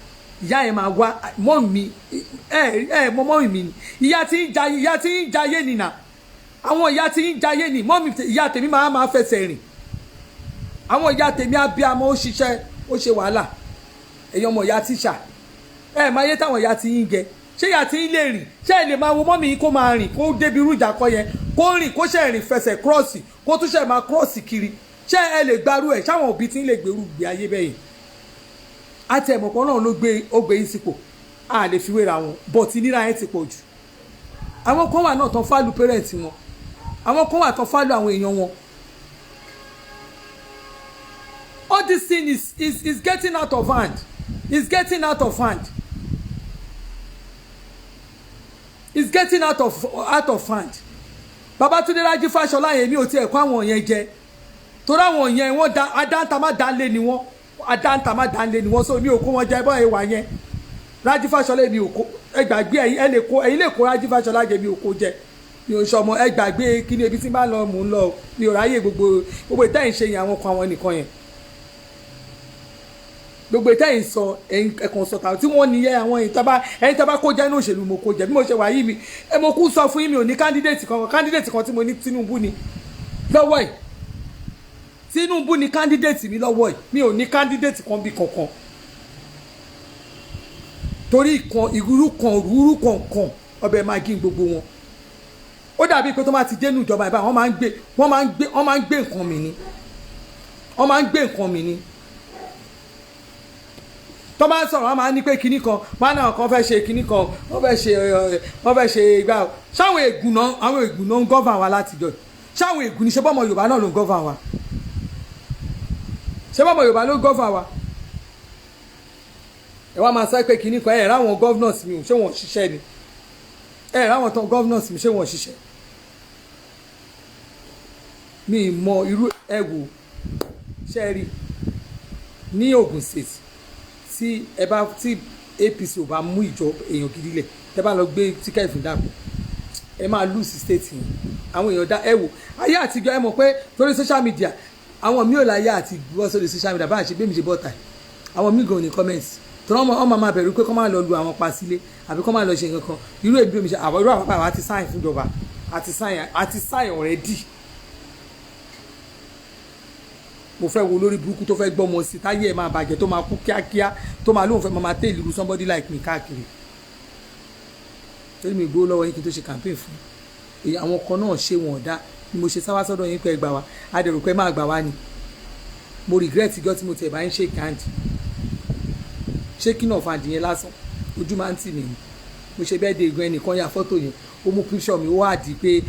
ìyá yẹn máa wá mọ́ mi mọ́ mi ni ìyá tí ń jayé nìyà àwọn ìyá tí ń jayé ni mọ́ mi ìyá tèmi máa fẹsẹ̀ rìn àwọn ìyá tèmi abiyamọ ó ṣiṣẹ́ ó ṣe wàhálà èyí ọmọ ìyá tíṣà máa yé táwọn ìyá ti yín gẹ ṣé ìyá ti yín lè rìn ṣé ẹ lè máa wo mọ́mí yín kó máa rìn kó débi irú ìjàkọ yẹn kó rìn kó ṣe rìn fẹsẹ̀ kírọ́ọ̀sì kó tún ṣe máa kírọ́ọ̀sì kiri ṣé ẹ lè gbarú ẹ̀ ṣáwọn òbí tí ń lè gbèrú gbé ayé bẹ́yìn àti ẹ̀mọ̀pọ̀ náà ló gbé yín sípò a lè fi wéra wọn bọ̀ tí níra yẹn ti pọ̀ jù àwọn kan wà náà tán fálù pẹ́rẹ́ǹtì wọn àwọn kan wà tán fálù àwọn èèyàn wọn all this thing is getting out of hand. It's getting out of hand. It's getting out of hand. Babátúndé Rájí Fáṣọlá yẹn mi ò tiẹ̀ kó àwọn yẹn jẹ torí àwọn yẹn wọ́n adáǹtà má dánlé ni wọ́n so mi ò kó wọn jẹ bọ́ ẹ̀wà yẹn Rájí Fáṣọlá mi ò kó ẹ gbàgbé ẹ̀yin lè kó Rájí Fáṣọlá jẹ mi ò kó jẹ mi ò sọmọ ẹ gbàgbé kí ni ebi tí bá lọ mò ń lọ mi ò ráyè gbogbo ìtẹ́yìn ṣe yẹn àwọn kan àwọn nìkan yẹn gbogbo ìtẹ́yìn sọ ẹ̀kan sọ̀tà tí wọ́n níyẹ àwọn ẹ̀yin tábà kó jẹ́ inú òṣèlú mo kó jẹ́ bí mo ṣe wà yìí mi mo kú sọ fún yín mi ò ní candidate kan tí mo ní Tinubu ni lọ́wọ́ yìí Tinubu ni candidate mi lọ́wọ́ yìí mi ò ní candidate kan bí kankan torí ìrúrú kan ọbẹ̀ máa gí gbogbo wọn ó dàbí pé tó máa ti dénú ìjọba ìbá wọ́n máa ń gbé nǹkan mi ni tó bá ń sọ̀rọ̀ wọ́n máa ń ní pé kinní kan wọ́n náà kan fẹ́ ṣe kinní kan wọ́n fẹ́ ṣe ìgbà ṣáwọn ègùn náà ń gọ́fà wa látijọ́ ṣáwọn ègùn ní ṣe bọ́mọ Yorùbá náà ló ń gọ́fà wa ṣe bọ́mọ Yorùbá ló ń gọ́fà wa ẹ wá máa sọ pé kinní kan ẹ̀ ráwọn governors mi ṣé wọ́n ṣiṣẹ́ ni ẹ̀ ráwọn tán governors mi ṣé wọ́n ṣiṣẹ́ mi mọ irú ẹ̀wò ṣẹ́ẹ̀rì ní Ogun State tí APC ò bá mú ìjọ èèyàn gidi lẹ̀ tẹ́ bá lọ gbé tíkẹ́ẹ̀tì fún Dàpọ̀ ẹ máa lose state yẹn àwọn èèyàn dá ẹ wò ayé àtijọ́ ẹ mọ̀ pé torí social media àwọn mi ò láyé àti bọ́ sórí social media báyìí ṣe bí mi ṣe bọ́ta àwọn mi gan ní comment tó wọ́n máa bẹ̀rù pé kọ́ máa lọ lu àwọn pa sílé àbí kọ́ máa lọ ṣe nǹkan kan irú èbí mi ṣe àwọn irú àwọn bàbá àti sáyìn fún ìjọba àti sáyìn already. mo fẹ́ wo lórí burúkú tó fẹ́ gbọ́mọ sí táyé ẹ̀ máa bàjẹ́ tó máa kú kíákíá tó máa lóun fẹ́ máa tẹ̀ ìlú somebody like me káàkiri torí mi gbó lọ́wọ́ yín kí n tó ṣe campaign fún èyí àwọn kan náà ṣe wọn ọ̀dá ni mo ṣe sáwá sọ́dọ̀ yín pé ẹ gbà wá adẹ̀rù pé máa gbà wá ni mo regret gọ́ tí mo tẹ̀ bá ń ṣe kàǹdì ṣé kí náà fàǹdì yẹn lásán ojú máa ń tì mí mo ṣe bẹ́ẹ̀ de ìgbọ́n ẹnìkan ya fọ́tò yẹn ó mú picture mi ó wá di pé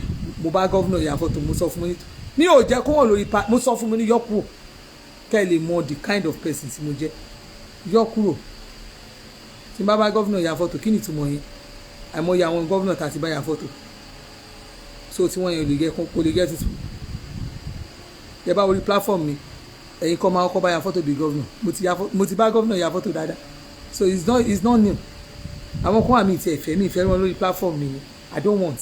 mo bá gọ́vnà ya fọ́tò mo sọ fún mi ò jẹ́ kó wọ́n lórí mo sọ fún mi ní yọ́kùrò kẹ́ ẹ lè mọ the kind of person tí mo jẹ́ yọ́kùrò tí n bá gọ́vnà ya fọ́tò kí ni ìtumọ̀ yẹn àìmọye àwọn gọ́vnà tàti bá ya fọ́tò so tí wọ́n yẹn kò lè gẹ́ tuntun yẹ bá orí platform mi ẹ̀yin kọ́ máa kọ́ bá ya fọ́tò bí gọ́vnà mo ti bá gọ́vnà ya fọ́tò dáadáa so it's not new àwọn kan àmì ìtì ẹ̀fẹ́ mi ìfẹ́ wọn lórí platform mi ni I don't want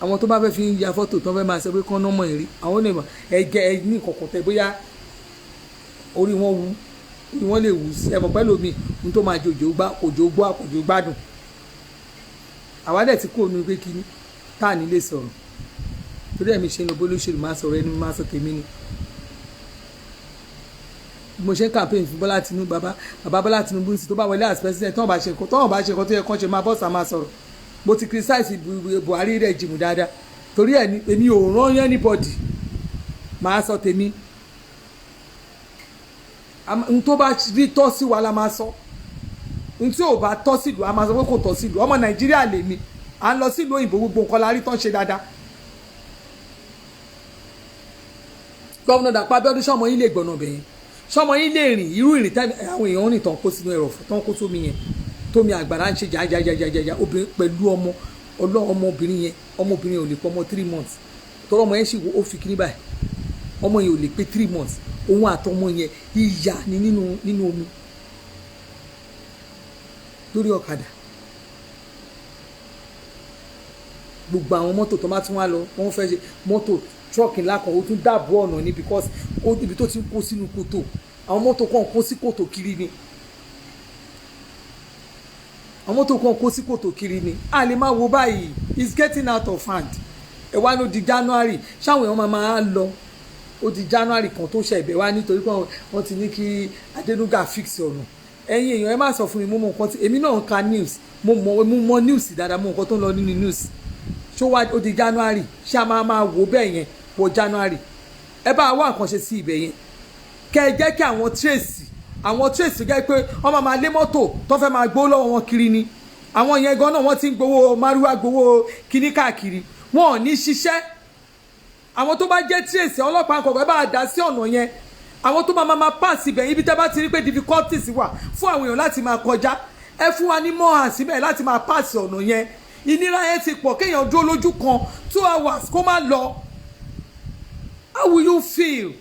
àwọn tó bá fẹ́ fi ya fọ́tò tó fẹ́ máa ṣe pé kán nọ́mọ̀ ẹ̀rí àwọn lè mọ̀ ẹ̀gẹ́ ẹ̀ ní kọ̀ọ̀kan tẹ bóyá orí wọn wú ni wọ́n lè wù sí ẹ̀mọ̀ pẹ́lú omi ní tó máa jòjò gbọ́ gbádùn àwa dẹ̀ ti kó omi pé kíní tá à ní lè sọ̀rọ̀ torí ẹ̀mí ṣe ń lọ bó lóṣèlú máa sọ̀rọ̀ ẹni máa sọ tèmi ni mo ṣe ń campaign fún Bọ́lá Tinubu bàbá Bọ́lá Tinubu ní sí tó bá wọlé as president tó wọ́n bá ṣe nǹkan tó yẹ kán ṣe máa bọ́sà máa sọ̀rọ̀ mo ti criticize Buhari rẹ̀ jìmù dáadáa torí ẹ̀ èmi ò rán anybody máa sọ tèmi n tó bá rí tọ́ sí wa la máa sọ n tí ò bá tọ́ sílùú a máa sọ pé kò tọ́ sílùú ọmọ Nàìjíríà lèmi à ń lọ sílùú òyìnbó gbogbo nǹkan la rí tán ṣe dáadáa. Gọ́vnà Dàpọ̀ Abíọ́dún sọmọ yín lè gbọ̀nà bẹ̀yẹn sọmọ yín lè rìn irú ìrìn tẹ́ àwọn èèyàn rìn tán kó sínú ẹ̀rọ̀fọ̀ tán kó sómi yẹn tómi àgbàrá ń ṣe jàjàjàjàjà obìnrin pẹ̀lú ọmọbìnrin yẹn ò lè pọ̀ ọmọ 3 months tọ́rọ ọmọ yẹn sì ó fi kíní báyìí ọmọ yẹn ò lè pé 3 months òun àtọmọ yẹn ìyà ni nínú omi lórí ọ̀kadà gbogbo àwọn mọ́tò tó bá tún wá lọ wọ́n fẹ́ ṣe mọ́tò truck ńlá kan ó tún dáàbò ọ̀nà ni because ibi tó ti ń kó sínú kòtò àwọn mọ́tò kan kó sí kòtò kiri ni a lè máa wo báyìí it's getting out of hand ẹ wá ló di January ṣáwọn èèyàn máa lọ ó di January kan tó ṣẹ̀bẹ̀ wá nítorí pé wọ́n ti ní kí Adénúgà fix ọ̀nà ẹ̀yin èèyàn ẹ má sọ fún mi mo mọ nǹkan tí èmi náà ń ka news mo mọ news dáadáa mo nǹkan tó ń lọ nínú news ṣó wá ó di January ṣé a máa wò bẹ́ẹ̀ yẹn wọ January ẹ bá wá nǹkan ṣe sí ibẹ̀ yẹn kẹ́ ẹ jẹ́ kí àwọn trace jẹ́ pé wọ́n máa lé mọ́tò tó fẹ́ máa gbó lọ́wọ́ wọn kiri ni àwọn yẹn gan náà wọ́n ti ń gbowó márúwá gbowó kíní káàkiri wọn ò ní ṣiṣẹ́ àwọn tó bá jẹ́ trace ọlọ́pàá kọ̀ọ̀kan bá dá sí ọ̀nà yẹn àwọn tó máa pass ibẹ̀ ibi tẹ́ bá ti rí pé difficulties wà fún àwọn èèyàn láti máa kọjá ẹ fún wa ní mọ́hàn síbẹ̀ láti máa pass ọ̀nà yẹn ìnira yẹn ti pọ̀ kéèyàn dúró lójú kan 2 hours kó má lọ how will you feel?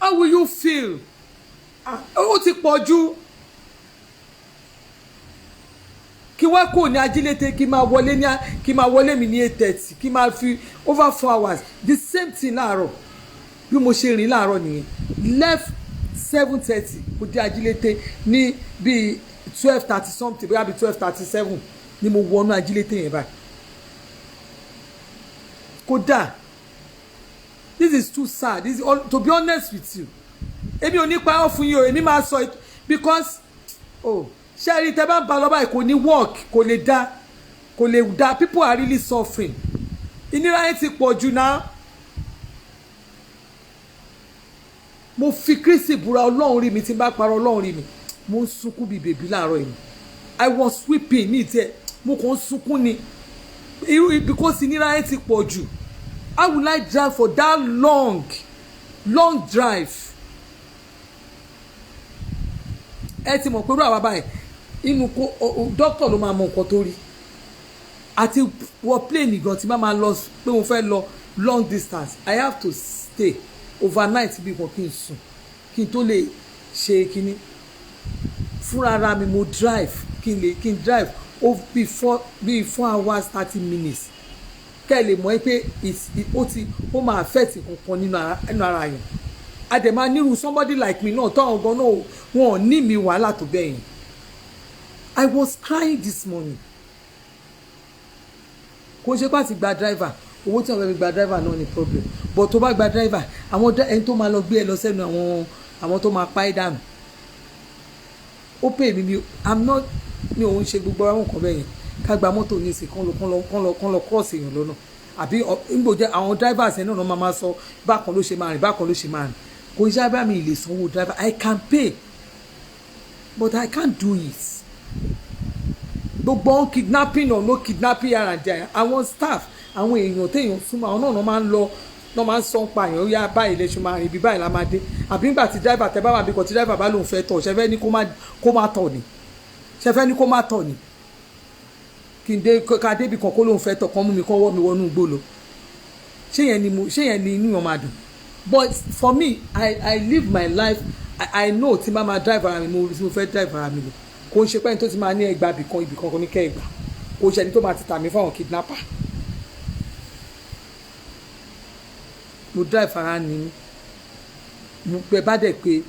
How will you feel? Ó ti pọ̀ jù kí wá kò ní ajílété kí máa wọlé mi ní 8:30 kí máa fi over 4 hours the same thing láàárọ̀ bí mo ṣe rìn láàárọ̀ nìyẹn left 7:30 mo dé ajílété ní bíi 12:30 something bóyá bíi 12:37 ni mo wọnú ajílété yẹn báyìí kódà this is too sad this is all, to be honest with you èmi ò ní pa ọ́ fún yín o èmi máa sọ because ṣẹ́rí tẹ́ bá ń ba lọ́ba yìí kò ní work kò lè dá people are really suffering ìnira yẹn ti pọ̀ jù náà mo fi Kristi búra Ọlọ́run rí mi tí n bá parọ́ Ọlọ́run rí mi mo ń sunkún bíi bèbí láàárọ̀ yìí I was weeping ní ìtẹ́ mo kàn ń sunkún ni because ìnira yẹn ti pọ̀ jù how will I drive for that long drive ẹ ti mọ̀ pé irú àwa báyìí inú kó dókítà ló máa mọ nǹkan tó rí àti wọ plane gan tí máa lọ pé mo fẹ́ lọ long distance I have to stay overnight bí kan kí n sùn kí n tó lè ṣe kíní fúnra ara mi mo drive kí n drive ó bí 4 hours 30 minutes kẹ́ ẹ lè mọ̀ pé ó máa affect nǹkan nínú ara yẹn àdèmá nírú somebody like me náà tọ́wọ́n gan náà wọn ò ní mi wàhálà tó bẹ́ẹ̀ yẹn. I was crying this morning. Kò ṣe pàtì gba driver owó tí wọ́n fẹ́ gba driver náà ni problem but tó bá gba driver àwọn ẹni tó máa lọ gbé ẹ lọ sẹ́nu àwọn tó máa pa ẹ́ dànù ó pè mí mi ò ń ṣe gbogbo àwọn nǹkan bẹ́ẹ̀ yẹn ká gba mọ́tò ní ìsìn kán lọ cross èèyàn lọ́nà àbí nígbòjẹ́ àwọn drivers yẹn náà máa sọ bákan ló ṣe máa rìn bákan ló ṣe máa rìn kò ń ṣe bá mi lè sanwó driver I can pay but I can't do it. Gbogbo kidnapping or no kidnapping here and there àwọn staff àwọn èèyàn téèyàn súnmọ́ àwọn náà máa ń lọ náà máa ń sọ pa èèyàn ó yá báyìí lè ṣe máa rìn bí báyìí la máa dé àbí nígbà tí driver tẹ bá wà bí kò tí driver bá lóun fẹ́ tọ̀ ṣẹfẹ́ ní kó má tọ̀ ni ṣẹfẹ́ ní kó má tọ̀ ni kí n dé ká débi kan kó lóun fẹ́ tọ̀ kán mú mi kán wọ́ mi wọnú igbó lọ ṣé yẹn ni inú yàn máa dùn but for me I live my life I know tí máa drive ara mi mo fẹ́ drive ara mi lọ kò ń ṣe pẹ́ni tó ti máa ní ẹgbàá ibìkan kò ní kẹ́ ẹgbàá kò ṣe ẹni tó máa ti tà mí fáwọn kidnapper mo drive ara ni mo pẹ bá dẹ̀ pé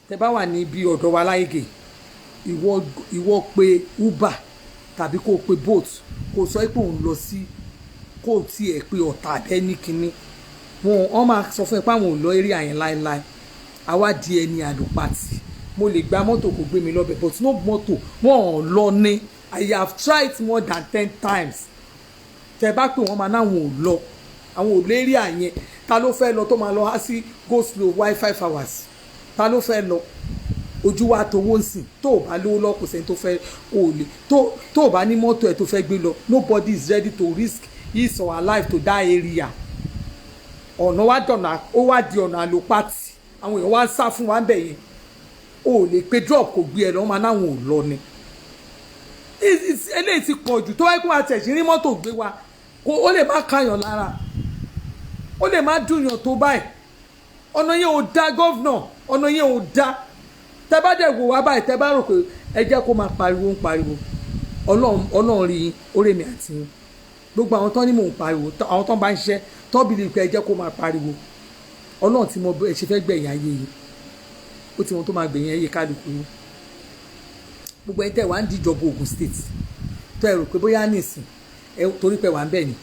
tẹ bá wà ní bí ọ̀dọ̀ wa láyégè ìwọ pé Uber tàbí kó o pé Bolt kó sọ pé òun lọ sí kó o tiẹ̀ pé ọ̀tà abẹ́ní kínní wọ́n máa sọ fún ẹ pé àwọn ò lọ eré àyẹn láéláé àwa di ẹni àlùpàtì mo lè gba mọ́tò kó gbé mi lọ́bẹ̀ but no mọ́tò wọ́n ò lọ ní I have tried more than 10 times tẹ bá pè wọ́n máa náwọn ò lọ àwọn ò lérí àyẹn ta ló fẹ́ lọ tó máa lọ á sí go slow wifi hours ta ló fẹ́ lọ ojú wa tó wọ́n sìn tó o bá lówó lọ́kùn sẹ́ni tó fẹ́ o lè tó o bá ní mọ́tò ẹ̀ tó fẹ́ gbé lọ nobody is ready to risk his or her life to that area ọ̀nà wa dọ̀nà ó wá di ọ̀nà àlòpàtì àwọn èèyàn wá ń sá fún wa ń bẹ̀ yẹn o lè pe drop kò gbé ẹ lọ máa náwọn ò lọ ni eléyìí ti pọ̀ jù tó wáyé kó wa tẹ̀sí rí mọ́tò gbé wa ó lè má káyàn lára ó lè má dùnyàn tó báyìí ọ̀nà yẹn ò da gọ́vnà ọ̀nà yẹn ò da tẹ bá dẹ̀ wò wá báyìí tẹ bá rò pé ẹ jẹ́ kó máa pariwo ọlọ́run rí orí mi àti yín gbogbo àwọn tán ní mò ń pariwo àwọn tán bá ń ṣiṣẹ́ tán bí lè pẹ́ ẹ jẹ́ kó máa pariwo ọlọ́run tí mo ẹ ṣe fẹ́ gbẹ̀yìn ayé yìí ó ti wọn tó máa gbẹ̀yìn ayé kálukú yìí gbogbo ẹ tẹ̀ wá ń díjọba Ògùn state tó ẹ rò pé bóyá nìsín ẹ torí pé wà ń bẹ̀ ni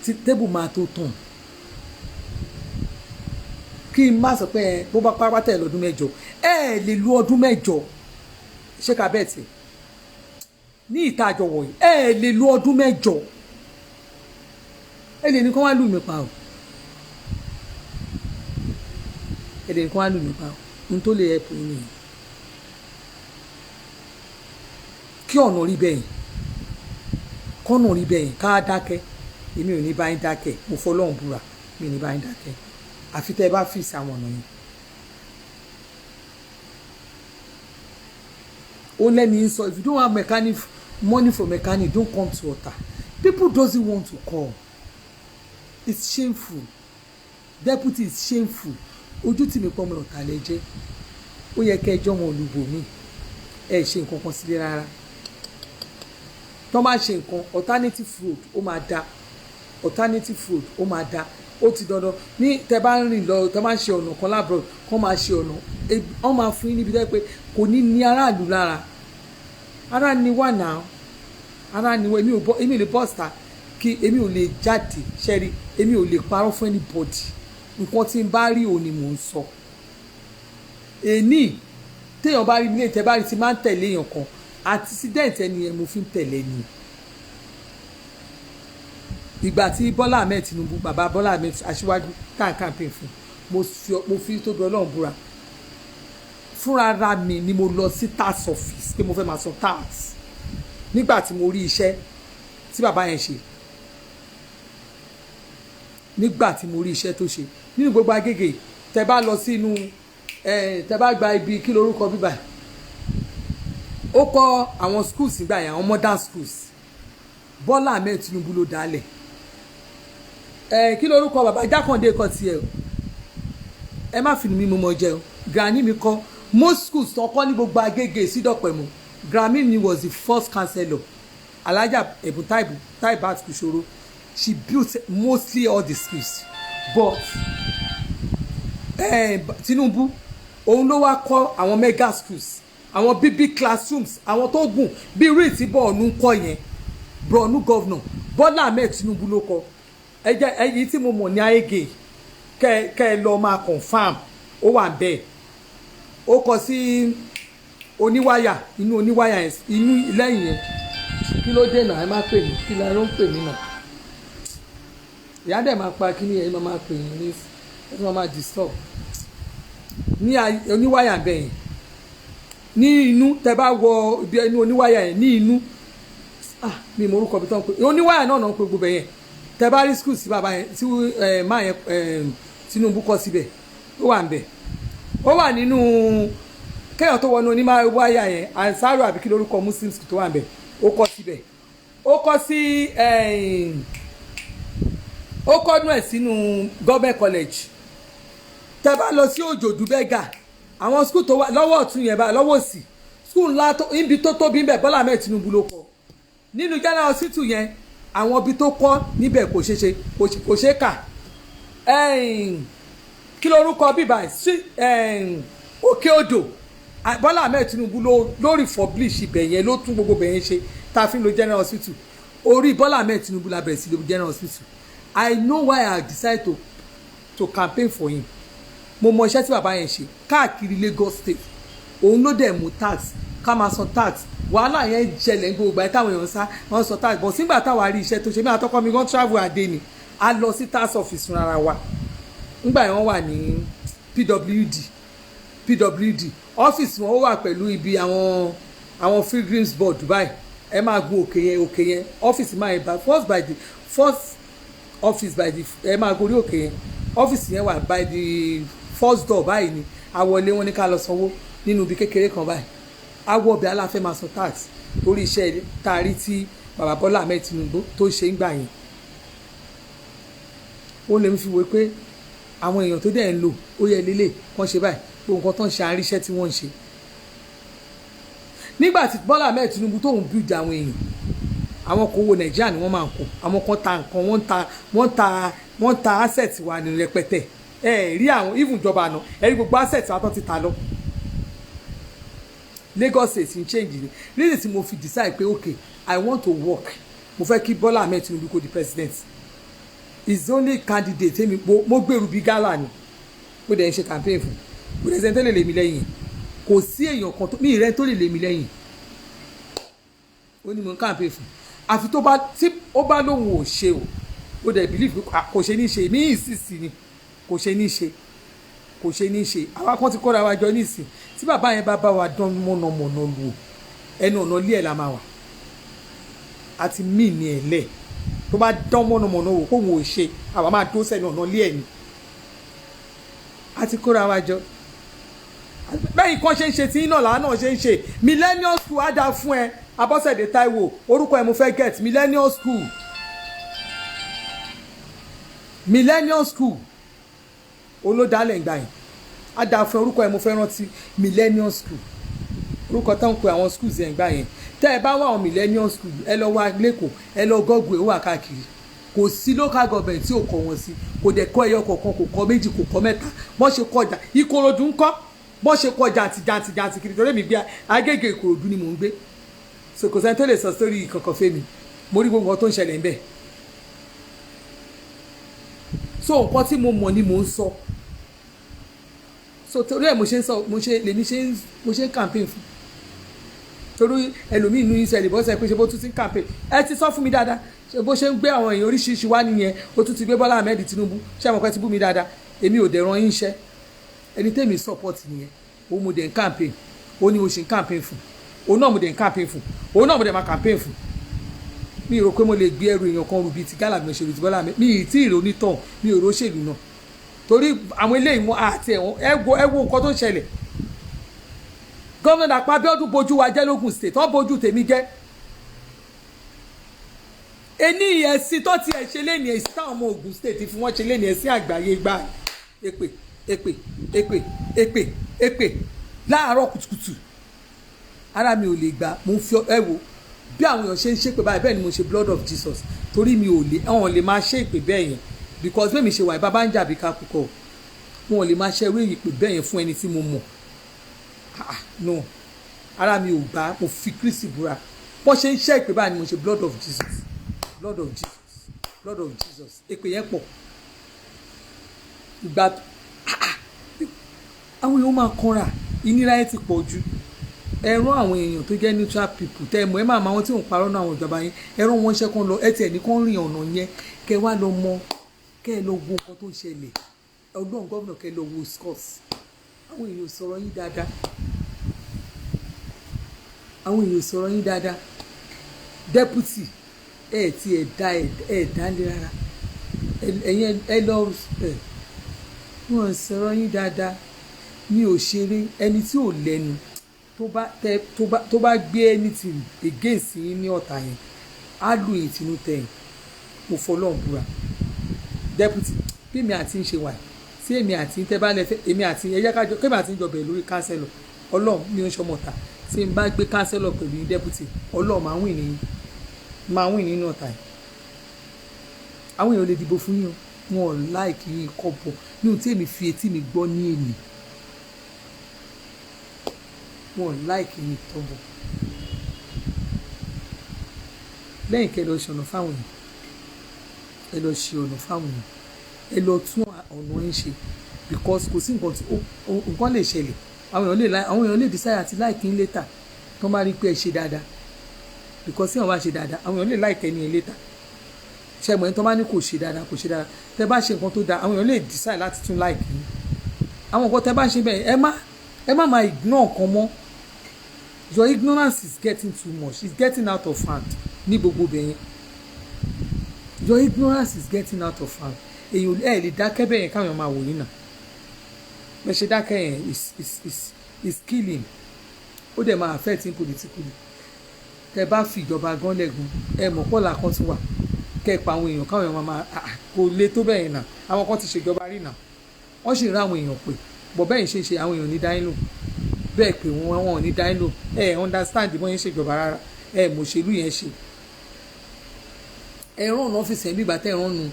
tí tébù máa tó tàn kí n má sọ pé ẹ bó bá pátá ẹ lọ́dún mẹ́jọ ẹ lè lu ọdún mẹ́jọ ṣé ká bẹ́ẹ̀ tì ní ìta àjọ wọ̀nyí ẹ lè lu ọdún mẹ́jọ ẹ lè ní kán wá lù mí pa o ẹ lè ní kán wá lù mí pa o ohun tó lè ẹ pè é nìyẹn kí ọ̀nà rí bẹ́ẹ̀ kọ́nà rí bẹ́ẹ̀ ká dákẹ́ èmi ò ní bá yín dákẹ́ mo fọlọ́run búra mi ò ní bá yín dákẹ́ àfi tẹ́ ẹ bá fìsì àwọn ọ̀nà yẹn. ó lẹ́ni sọ if you don't have money for mechanic don't come to Ọ̀tà people doesn't want to call it's shameful deputy is shameful ojú tì mí pọ́ ọmọ Ọ̀tà lẹ jẹ́ ó yẹ kẹ́ ẹ jọ́ wọn olùbò mi ẹ ṣe nǹkan kan sílé rárá tó bá ṣe nǹkan alternative road ó máa da alternative road ó máa da ó ti dandan ní tẹ bá ń rìn lọ tẹ bá ń ṣe ọ̀nà kan láàbọ̀ kán máa ṣe ọ̀nà wọ́n máa fún yín níbi tẹ́ pé kò ní ní aráàlú lára ara ni wà náà ara ni wà èmi ò lè bọ́sítà kí èmi ò lè jáde ṣẹ́rí èmi ò lè parọ́ fún anybody nǹkan tí n bá rí òní mò ń sọ èní téèyàn bá rí ilé tẹ bá rí ti máa ń tẹ̀lé èèyàn kan accident ẹni yẹn mo fi ń tẹ̀lé ni ìgbà tí Bọ́lá Ahmed Tinubu bàbá Bọ́lá Ahmed aṣíwájú campaign fún mo fi tó dọ́ Ọlọ́run búra fúnra ra mi ni mo lọ sí tax office pé mo fẹ́ máa san tax nígbà tí mo rí iṣẹ́ tí bàbá yẹn ṣe nígbà tí mo rí iṣẹ́ tó ṣe nínú gbogbo Agége tẹ bá lọ sínú tẹ bá gba ibi kí lorúkọ bíbá ó kọ́ àwọn schools nígbà yẹn àwọn modern schools Bọ́lá Ahmed Tinubu ló dálẹ̀ kí lorúkọ bàbá Jákàndé kọ tiẹ̀ ẹ má fi mi mọ jẹ o Gani mi kọ́ most schools tó kọ́ ní gbogbo Agége sídọ̀pẹ̀mọ́ Grammy was the first chancellor. Alhaja Ebun Taibat Kushoro. She built mostly all the schools. But Tinubu, òun ló wá kọ́ àwọn mega schools, àwọn big classrooms, àwọn tó gùn bí rí tí Borno ń kọ́ yẹn. Borno governor Bọ́lá Ahmed Tinubu ló kọ́. Èyí tí mo mọ̀ ní ayége kẹ́ lọ máa confam ó wà bẹ́ẹ̀. Ó kọ sí oníwáyà, inú oníwáyà yẹn, inú lẹ́yìn yẹn. Kí ló dé náà ẹ máa pè mí, kí la ló ń pè mí náà. Ìyá dẹ̀ máa pa kí ni ẹ máa pè mí ní ẹ máa disturb. Ní oníwáyà bẹ́ẹ̀ yẹn. Ní inú tẹ bá wọ ibi inú oníwáyà yẹn ní inú. Mi mọ orúkọ bí tó ń pè. Oníwáyà náà ń pè gbogbo yẹn. Tẹ bá rí school sí bàbá yẹn tí máa yẹn Tinubu kọ́ síbẹ̀. Ó wà ń bẹ̀. Ó wà nínú kéèyàn tó wọnú oníwáyà yẹn Ansaro àbí kí lórúkọ Muslims tó wà ń bẹ̀. Ó kọ́ síbẹ̀. Ó kọ́ sí ó kọ́nú ẹ̀ sínú government college. Tẹ bá lọ sí Òjòdú Bẹ́gà àwọn school tó wà lọ́wọ́ ọ̀tún yẹn bá lọ́wọ́ òsì school ńlá tó ibi tó tóbi ńbẹ̀ Bọ́lá Ahmed Tinubu ló kọ́. Nínú general hospital yẹn àwọn ibi tó kọ́ níbẹ̀ kò ṣe kà. Kí lorúkọ bíbá Òkè Odò Bọ́lá Ahmed Tinubu ló refurbish ibẹ̀ yẹn ló tún gbogbo bẹ̀ yẹn ṣe tá a fi ń lo general hospital. Orí Bọ́lá Ahmed Tinubu la bẹ̀rẹ̀ sí lo general hospital. I know why I decided to campaign for him. Mo mọ iṣẹ́ tí bàbá yẹn ṣe káàkiri Lagos state. Òun ló dẹ̀ mú tax ká máa san tax. Wàhálà yẹn ṣẹlẹ̀ gbogbo ẹ̀ táwọn èèyàn sá wọ́n san tax. But sígbà táwa rí iṣẹ́ tó ṣe mí àtọ́kọ́ mi gan travel àdé ni. A lọ sí tax office fúnra wa. Nígbà yẹn wọ́n wà ní PWD. Ọ́fíìsì wọn ó wà pẹ̀lú ibi àwọn Pilgrims board Dubai. Ẹ máa gun òkè yẹn. Ọ́fíìsì máa yẹn first office by the ẹ máa gorí òkè yẹn. Ọ́fíìsì yẹn wà by the first door báyìí ni àwọlé wọn ní ká lọ sanwó nínú ibi kékeré kan báyìí àwọ ọbẹ̀ aláfẹ́ máa san tax torí iṣẹ́ taari tí bàbá Bọ́lá Ahmed Tinubu tó ṣe ń gbà yẹn. Ó lè fi wé pé àwọn èèyàn tó dẹ̀ ń lò ó yẹ lélẹ̀ kán ṣe báyìí gbogbo nǹkan tó ń ṣe àríṣẹ́ tí wọ́n ń ṣe. Nígbà tí Bọ́lá Ahmed Tinubu tóun build àwọn èèyàn àwọn kò wo Nàìjíríà ni wọ́n máa ń kó àwọn kan ta nǹkan wọ́n ta asset wa ní rẹpẹtẹ rí àwọn even ìjọba àná rí gbogbo asset wa tán ti ta lọ. Lagos state ń change ni reason tí mo fi decide pé okay I want to work mo fẹ́ kí Bọ́lá Ahmed Tinubu kó di president is the only candidate tèmi mo gbèrú bí gálà ni mo dẹ̀ ń ṣe campaign fún mo dẹ̀ ṣe tó lè lè mi lẹ́yìn kò sí èèyàn kan mi ìrẹ́ tó lè lè mi lẹ́yìn ó ní mo ń campaign fún àfi tó bá tí ó bá lóhun ò ṣe o ó dẹ̀ believe pé kò ṣe ní ṣe ní ìsinsì ni kò ṣe ní ṣe àwa kan ti kóra wa jọ nísìn tí bàbá yẹn bá bá wa dán mọ̀nàmọ̀nà lù ẹnu ọ̀nà ilé ẹ̀ la máa wà àti mí ní ẹ̀ lẹ̀ tó bá dán mọ̀nàmọ̀nà wò kóhun ò ṣe àwa máa dó sẹ́nu ọ̀nà ilé ẹ̀ ni a ti kóra wa jọ bẹ́ẹ̀ kan ṣe ń ṣe tí iná làá náà ṣe ń ṣe millennium school á dáa fún ẹ Abọ́sẹ̀dé Táíwò orúkọ ẹ̀ mo fẹ́ get millennium school olódàálẹ̀ ìgbà yìí á dáa fún orúkọ ẹ̀ mo fẹ́ rántí millennium school orúkọ táwọn pe àwọn schools yẹn ìgbà yẹn tẹ́ ẹ bá wà àwọn millennium school ẹ lọ wá lẹ́kọ̀ọ́ ẹ lọ gọ́gùn ẹ̀ ó wà káàkiri kò sí local government tí ò kọ́ wọn sí kò dẹ̀ kọ́ ẹyọ kọ̀ọ̀kan kò kọ́ méjì kò kọ́ mẹ́ta bọ́n ṣe kọjá Ìkòròdú ńkọ́ bọ́n ṣe kọjá àti kiri torí mi bí Agége Ìkòròdú ni mò ń gbé so kò sẹ́ni tó lè sọ sórí kankan fẹ́mi mo rí gbogbo nǹkan tó ń ṣẹlẹ̀ ń bẹ̀ so nǹkan tí mo mọ̀ ni mò ń sọ so torí ẹ̀ mo ṣe ń campaign fún torí ẹlòmíì inú iṣẹ́ ìbọ̀sẹ̀ pé ṣe bó tún ti ń campaign ẹ ti sọ fún mi dáadáa ṣe bó ṣe ń gbé àwọn èèyàn oríṣiríṣi wá nìyẹn ó tún ti gbé Bọ́lá Ahmed Tinubu ṣé àwọn kan ti bú mi dáadáa èmi ò dẹ̀ ran yín iṣẹ́ ẹni tẹ́mi support nìyẹn òun mo dẹ̀ ń campaign ó ní mo ṣe ń campaign fún òun náà mo dẹ̀ ń campaign fún òun náà mo dẹ̀ máa campaign fún mi rò pé mo lè gbé ẹrù èèyàn kan rú bíi ti gálà mi òṣèlú ti Bọ́lá mi ì tí ìrò onítàn mi ò róṣèlú náà torí àwọn eléyìí wọn àti ẹ̀wọ̀n ẹ wo nǹkan tó ń ṣẹlẹ̀ gómìnà Dàpọ̀ Abíọ́dún bojú wa jẹ́ lógùn state wọ́n bojú tèmi jẹ́ ení ẹ̀sìn tó ti ẹ̀ ṣe lé ní ẹ̀sìn táwọn ọmọ Ògùn state fún wọn ṣe lé ní ẹ̀sìn àgbáyé gbà èpè láàárọ̀ kùtùkùtù ara mi ò lè gbà mo fi ẹ wò bí àwọn èèyàn ṣe ń ṣépè báyìí bẹ́ẹ̀ ni mo ṣe blood of Jesus torí mi ò lè àwọn lè máa ṣe ìpè bẹ́ẹ̀ yẹn because bẹ́ẹ̀ mi ṣe wà bàbá ń jà bí ká púpọ̀ wọn ò lè máa ṣe ìwé ìpè bẹ́ẹ̀ yẹn fún ẹni tí mo mọ̀ no ara mi ò gbà mo fi Kristi búra bọ́n ṣe ń ṣe ìpè báyìí ni mo ṣe blood of Jesus blood of Jesus blood of Jesus èpè yẹn pọ̀ ìgbà àwọn èèyàn máa kanra ìnira yẹn ti pọ̀ jù ẹ rán àwọn èèyàn tó jẹ́ neutral people tẹ́ ẹ mọ̀ ẹ máa ma wọn tí ò ń parọ́ náà àwọn ìjọba yẹn ẹ rán wọn iṣẹ́ kan lọ ẹ tiẹ̀ ní kán rìn ọ̀nà yẹn kẹ́ wá lọ mọ kẹ́ ẹ lọ wo nǹkan tó ń ṣẹlẹ̀ ọgbọ́n gómìnà kẹ́ ẹ lọ wo scores àwọn èèyàn sọ̀rọ̀ yín dáadáa àwọn èèyàn sọ̀rọ̀ yín dáadáa deputy ẹ ti ẹ̀ dá lé rárá ẹ̀yin ẹ lọ wọn sọ̀rọ̀ yín dáadáa mi ò ṣeré ẹni tí ò lẹ́nu tó bá gbé anything against yín ní ọ̀tá yẹn á lù yín tinú tẹ̀yìn mo fọlọ́run búra deputy bí èmi àti ń ṣe wà tí èmi àti ń tẹ́ bá lẹ́fẹ́ èmi àti ẹ̀yà kájọ kébì àti ń jọbẹ̀ lórí kánsẹ́lọ̀ ọlọ́run mi ò ń ṣọmọ̀ta tí n bá gbé kánsẹ́lọ̀ pẹ̀lú yín deputy ọlọ́run máa wìn nínú ọ̀tá yìí àwọn èèyàn lè dìbò fún yín o wọn ò láìkí yín kọ́bọ̀ ní ohun tí èmi fi etí mi gbọ́ ní èmi wọn ò láìkí yín tọ́bọ̀ lẹ́yìn kẹ́ ẹ lọ ṣe ọ̀nà fáwọn èèyàn ẹ lọ ṣe ọ̀nà fáwọn èèyàn ẹ lọ tún ọ̀nà yín ṣe because kò sí nǹkan lè ṣẹlẹ̀ àwọn èèyàn lè decide àti láìkí yín later tó bá rí pé ẹ ṣe dáadáa because tí wọ́n bá ṣe dáadáa àwọn èèyàn lè láìkẹ́ ní ẹ later ṣẹ́gun ẹni tó bá ní kò ṣe dáadáa tẹ́ bá ṣe nǹkan tó dáa àwọn èèyàn lè decide láti tún láìkí yín àwọn nǹkan tẹ́ bá ṣe bẹ́ẹ̀ ẹ má máa ignore nǹkan mọ́ your ignorance is getting too much it's getting out of hand ní gbogbo bẹ̀yẹn your ignorance is getting out of hand èyàn ẹ lè dákẹ́ bẹ́yẹn káwọn máa wò yín náà bẹ́ẹ̀ ṣe dákẹ́ yẹn is killing ó dẹ̀ máa affect yín politically tẹ́ bá fi ìjọba gan lẹ́gùn ẹ mọ̀ pọ́lá kan tún wà kẹ́ ẹ pa àwọn èèyàn káwọn èèyàn máa kò le tó bẹ́yẹn náà àwọn kan ti ṣèjọba rí náà wọ́n sì rán àwọn èèyàn pé bọ̀ bẹ́ẹ̀ ṣe àwọn èèyàn ní dáín lò bẹ́ẹ̀ pé wọ́n ò ní dáín lò understand bọ́ yẹn ṣèjọba rárá mọ̀ṣẹ́lú yẹn ṣe run ọ́fíìsì ẹ̀ bí ìgbà tẹ́ run nu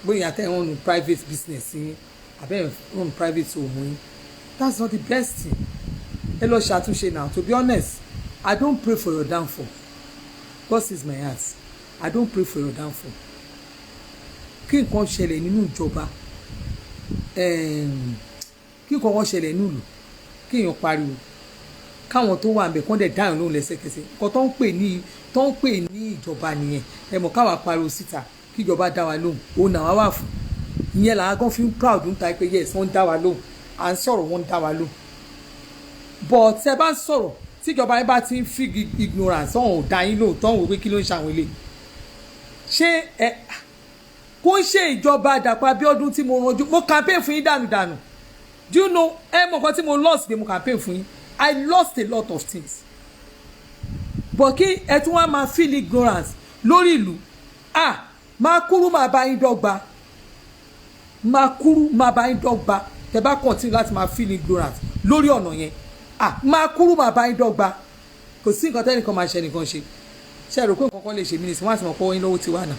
bóyá tẹ́ run nu private business yín àbẹ́ run private home yín that's not the best thing ẹ lọ ṣàtúnṣe now to be honest I don't pray for your downfall God sees my heart I don't pray for your downfall kí nǹkan ṣẹlẹ̀ nínú ìjọba kí nǹkan wọn ṣẹlẹ̀ nílùú kí èèyàn pariwo káwọn tó wà ń bẹ̀ kán dẹ̀ dáhùn lóhùn lẹ́sẹ̀kẹsẹ̀ nǹkan tó ń pè ní ìjọba nìyẹn ẹ mọ̀ káwa pariwo síta kí ìjọba dá wa lóhùn òun náà wá wà fún ìyẹn làwọn gan fi ń proud ń ta pé yes wọ́n ń dá wa lóhùn à ń sọ̀rọ̀ wọ́n ń dá wa lóhùn but tẹ́ bá ń sọ̀rọ̀ tíjọba yẹn bá ti ń fi ignorance ọ̀hún ò dá yín lóhùn tó ń wò pé kí ló ń ṣàwọn ilé ṣé ẹ kó ń ṣe ìjọba Dàpọ̀ Abíọ́dún tí mo ranjú mo campaign fún yín dànù do you know ẹ mọ̀ nǹkan tí mo lost de mo campaign fún yín I lost a lot of things but kí ẹ tún wá máa feel ignorance lórí ìlú máa kúrú máa bá yín dọ́gba tẹ bá continue láti máa feel ignorance lórí ọ̀nà yẹn máa kúrú máa bá yín dọ́gba kò sí nǹkan tẹ́nìkan máa ṣe nìkan ṣe rò pé nǹkan kan lè ṣe mí nìsín wọ́n á sì mọ̀ pé owó yín lówó ti wà náà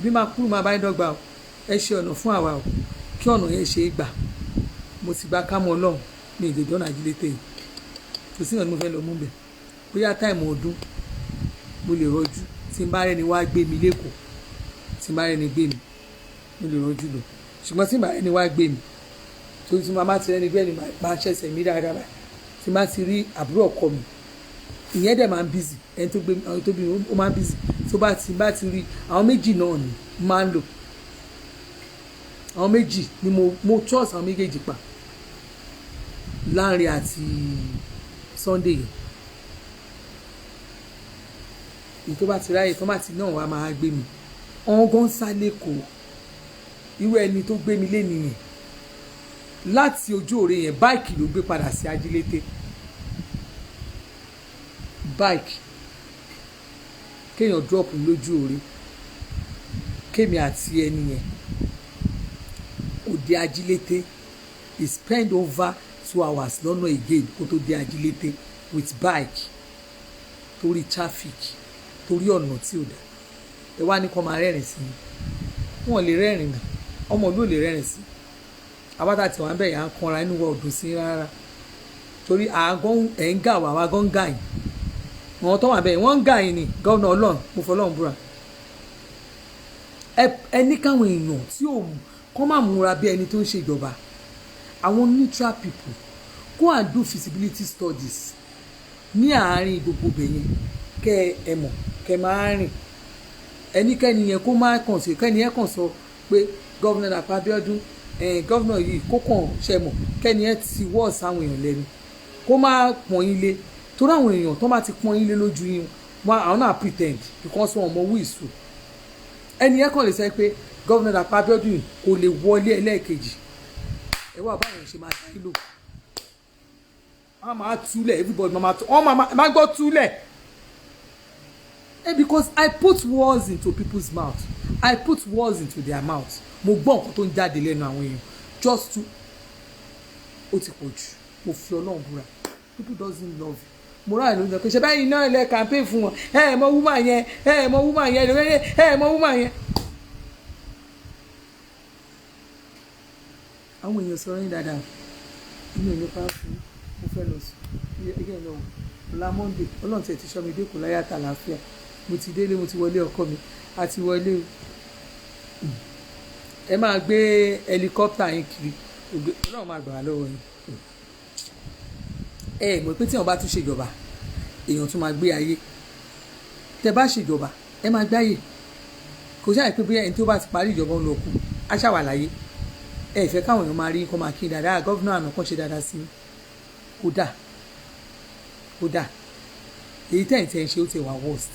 bí máa kúrú máa bá yín dọ́gba o ẹ ṣe ọ̀nà fún àwa o kí ọ̀nà yẹn ṣe é gbà mo ti gba kámọ́ ọlọ́run ní ìdèdè ọ̀nà àjílété yìí kò sí ìyàn tí mo fẹ́ lọ mú bẹ̀ bóyá táìmù ọdún mo lè rọjú tí n bá rẹ́ni wá gbé mi lẹ́kọ̀ọ́ tí n bá rẹ́ni gbé mi mo lè rọjú lọ ṣùgbọ́n tí n bá rẹ́ni wá gbé mi torí tí màmá ti rẹ́ni gbé mi máa ṣẹ̀ṣẹ̀ mí dáadáa báyìí tí n bá ti rí àbúrò ọkọ mi ìyẹn dẹ̀ máa ń bízì ẹni tó gbé mi àwọn tó bí mi ó máa ń bízì tó bá ti rí àwọn méjì náà ni máa ń lò àwọn méjì ni mo trust àwọn méjèèjì pa Láńre àti Sunday yìí èyí tó bá ti ráyè tó má ti náà wá máa gbé mi ọ̀ngàn sálẹ̀kọ̀ irú ẹni tó gbé mi lé nìyẹn láti ojú òre yẹn báìkì ló gbé padà sí Ajílété báìkì kéèyàn drop lójú òre kémi àti ẹni yẹn òde Ajílété he spend over 2 hours lọ́nà again kó tó dé Ajílété with bike torí traffic torí ọ̀nà tí ò dá ẹ wá ní kó máa rẹ́rìn sí i wọn lè rẹ́rìn náà ọmọ ìlú ò lè rẹ́rìn sí i abáta tí wọ́n bẹ̀ yà ń kanra inú wa ò dùn sí rárá torí àgọ́ ẹ̀ ń gà wá àwa gan ń gà yìí àwọn tó wà bẹ́ẹ̀ wọ́n ń gà yìí ni gọ́vnà ọlọ́run mo fọlọ́run búra ẹ ní káwọn èèyàn tí ò kọ́ máa múra bí ẹni tó ń ṣèjọba àwọn neutral people go and do feasibility studies ní àárín gbogbo bẹ̀yẹn kẹ́ ẹ mọ̀ kẹ́ máa rìn ẹnikẹ́ni yẹn kó máa kàn sí kẹ́ni yẹn kàn sọ pé gọ́vnà Dàpọ̀ Abíọ́dún gọ́vnà yìí kó kàn ṣe mọ̀ kẹ́ni yẹn ti wọ́ sáwọn èèyàn lẹ́nu kó máa pọ́n yín lé torí àwọn èèyàn tó bá ti pọ́n yín lé lójú yín wọn àwọn náà pretend because wọn mọ wíìsù ẹni yẹn kàn lè sọ pé gọ́vnà Dàpọ̀ Abíọ́dún kò lè wọlé ẹlẹ́ẹ̀kejì ẹ wá báyọ̀ ṣe máa dá ìlò wọ́n máa túlẹ̀ everybody máa gbọ́ túlẹ̀ because I put words into people's mouth I put words into their mouth mo gbọ́ nǹkan tó ń jáde lẹ́nu àwọn èèyàn just to ó ti pọ̀ jù mo fi Ọlọ́run búra people doesn't love you mo rà lóúnjẹ pé ṣe báyìí náà ilẹ̀ campaign fún wọn mọ woman yẹn mọ woman yẹn mọ woman yẹn. àwọn èèyàn sọ̀rọ̀ yín dáadáa inú ìlú pa fún mo fẹ́ lọ sùn ẹgbẹ́ ìlọ ọ̀la Monday Ọlọ́run tẹ̀ ti sọ mi dẹ́kun láyà tàlàáfíà mo ti délé mo ti wọlé ọkọ mi àti wọlé ẹ máa gbé helicopter yín kiri Ọlọ́run máa gbà wá lọ́wọ́ yín mọ̀ pé tí wọ́n bá tún ṣèjọba èèyàn tún máa gbé ayé tẹ́ bá ṣèjọba ẹ máa gbáyé kò ṣáà pé bí ẹni tó bá ti parí ìjọba ń lọ kú á ṣàwà láyé ẹ fẹ́ káwọn èèyàn máa rí kó máa kí dáadáa gọ́vnà àná kàn ṣe dáadáa sí kódà èyí tẹ̀ ń ṣe ó ti wà worst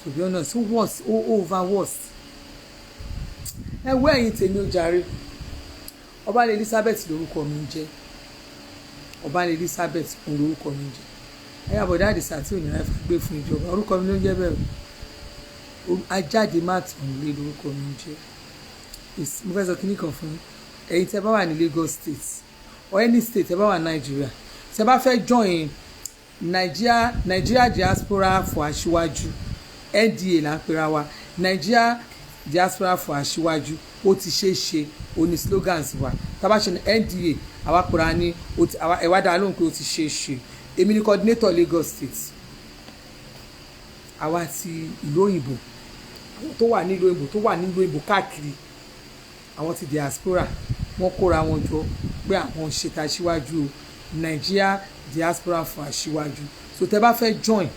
to be honest ó worst ó over worst ẹ wọ ẹ̀yin tèmi ó jàre Ọbalẹ̀ Elizabeth lórúkọ mi ń jẹ́ Ọbalẹ̀ Elizabeth òun lórúkọ mi ń jẹ́ ẹ̀yà bọ̀dá àdìsá tí òyìnbó fi gbé fún ìjọba orúkọ mi ló ń jẹ́ bẹ́ẹ̀ ajáde máàtì òun lé lórúkọ mi ń jẹ́ mo fẹ́ sọ kínní kan fún ẹ̀yin tẹ́ bá wà ní Lagos state or any state tẹ́ bá wà Nigeria tẹ́ bá fẹ́ join Nigeria Diaspora for Aṣíwájú NDA là ń pera wa Nigeria Diaspora for Aṣíwájú ó ti ṣe é ṣe ó ní slogans wa tá bá ṣe NDA àwa pera ní ẹ̀wá dáa lóhùn pé ó ti ṣe é ṣe èmi ni coordinator Lagos state àwa ti ìlú òyìnbó àwọn tó wà nílùú òyìnbó tó wà nílùú òyìnbó káàkiri àwọn ti diaspora wọ́n kóra wọn jọ pé àwọn ṣètò Aṣíwájú Nigeria Diaspora for Aṣíwájú so tẹ́ bá fẹ́ join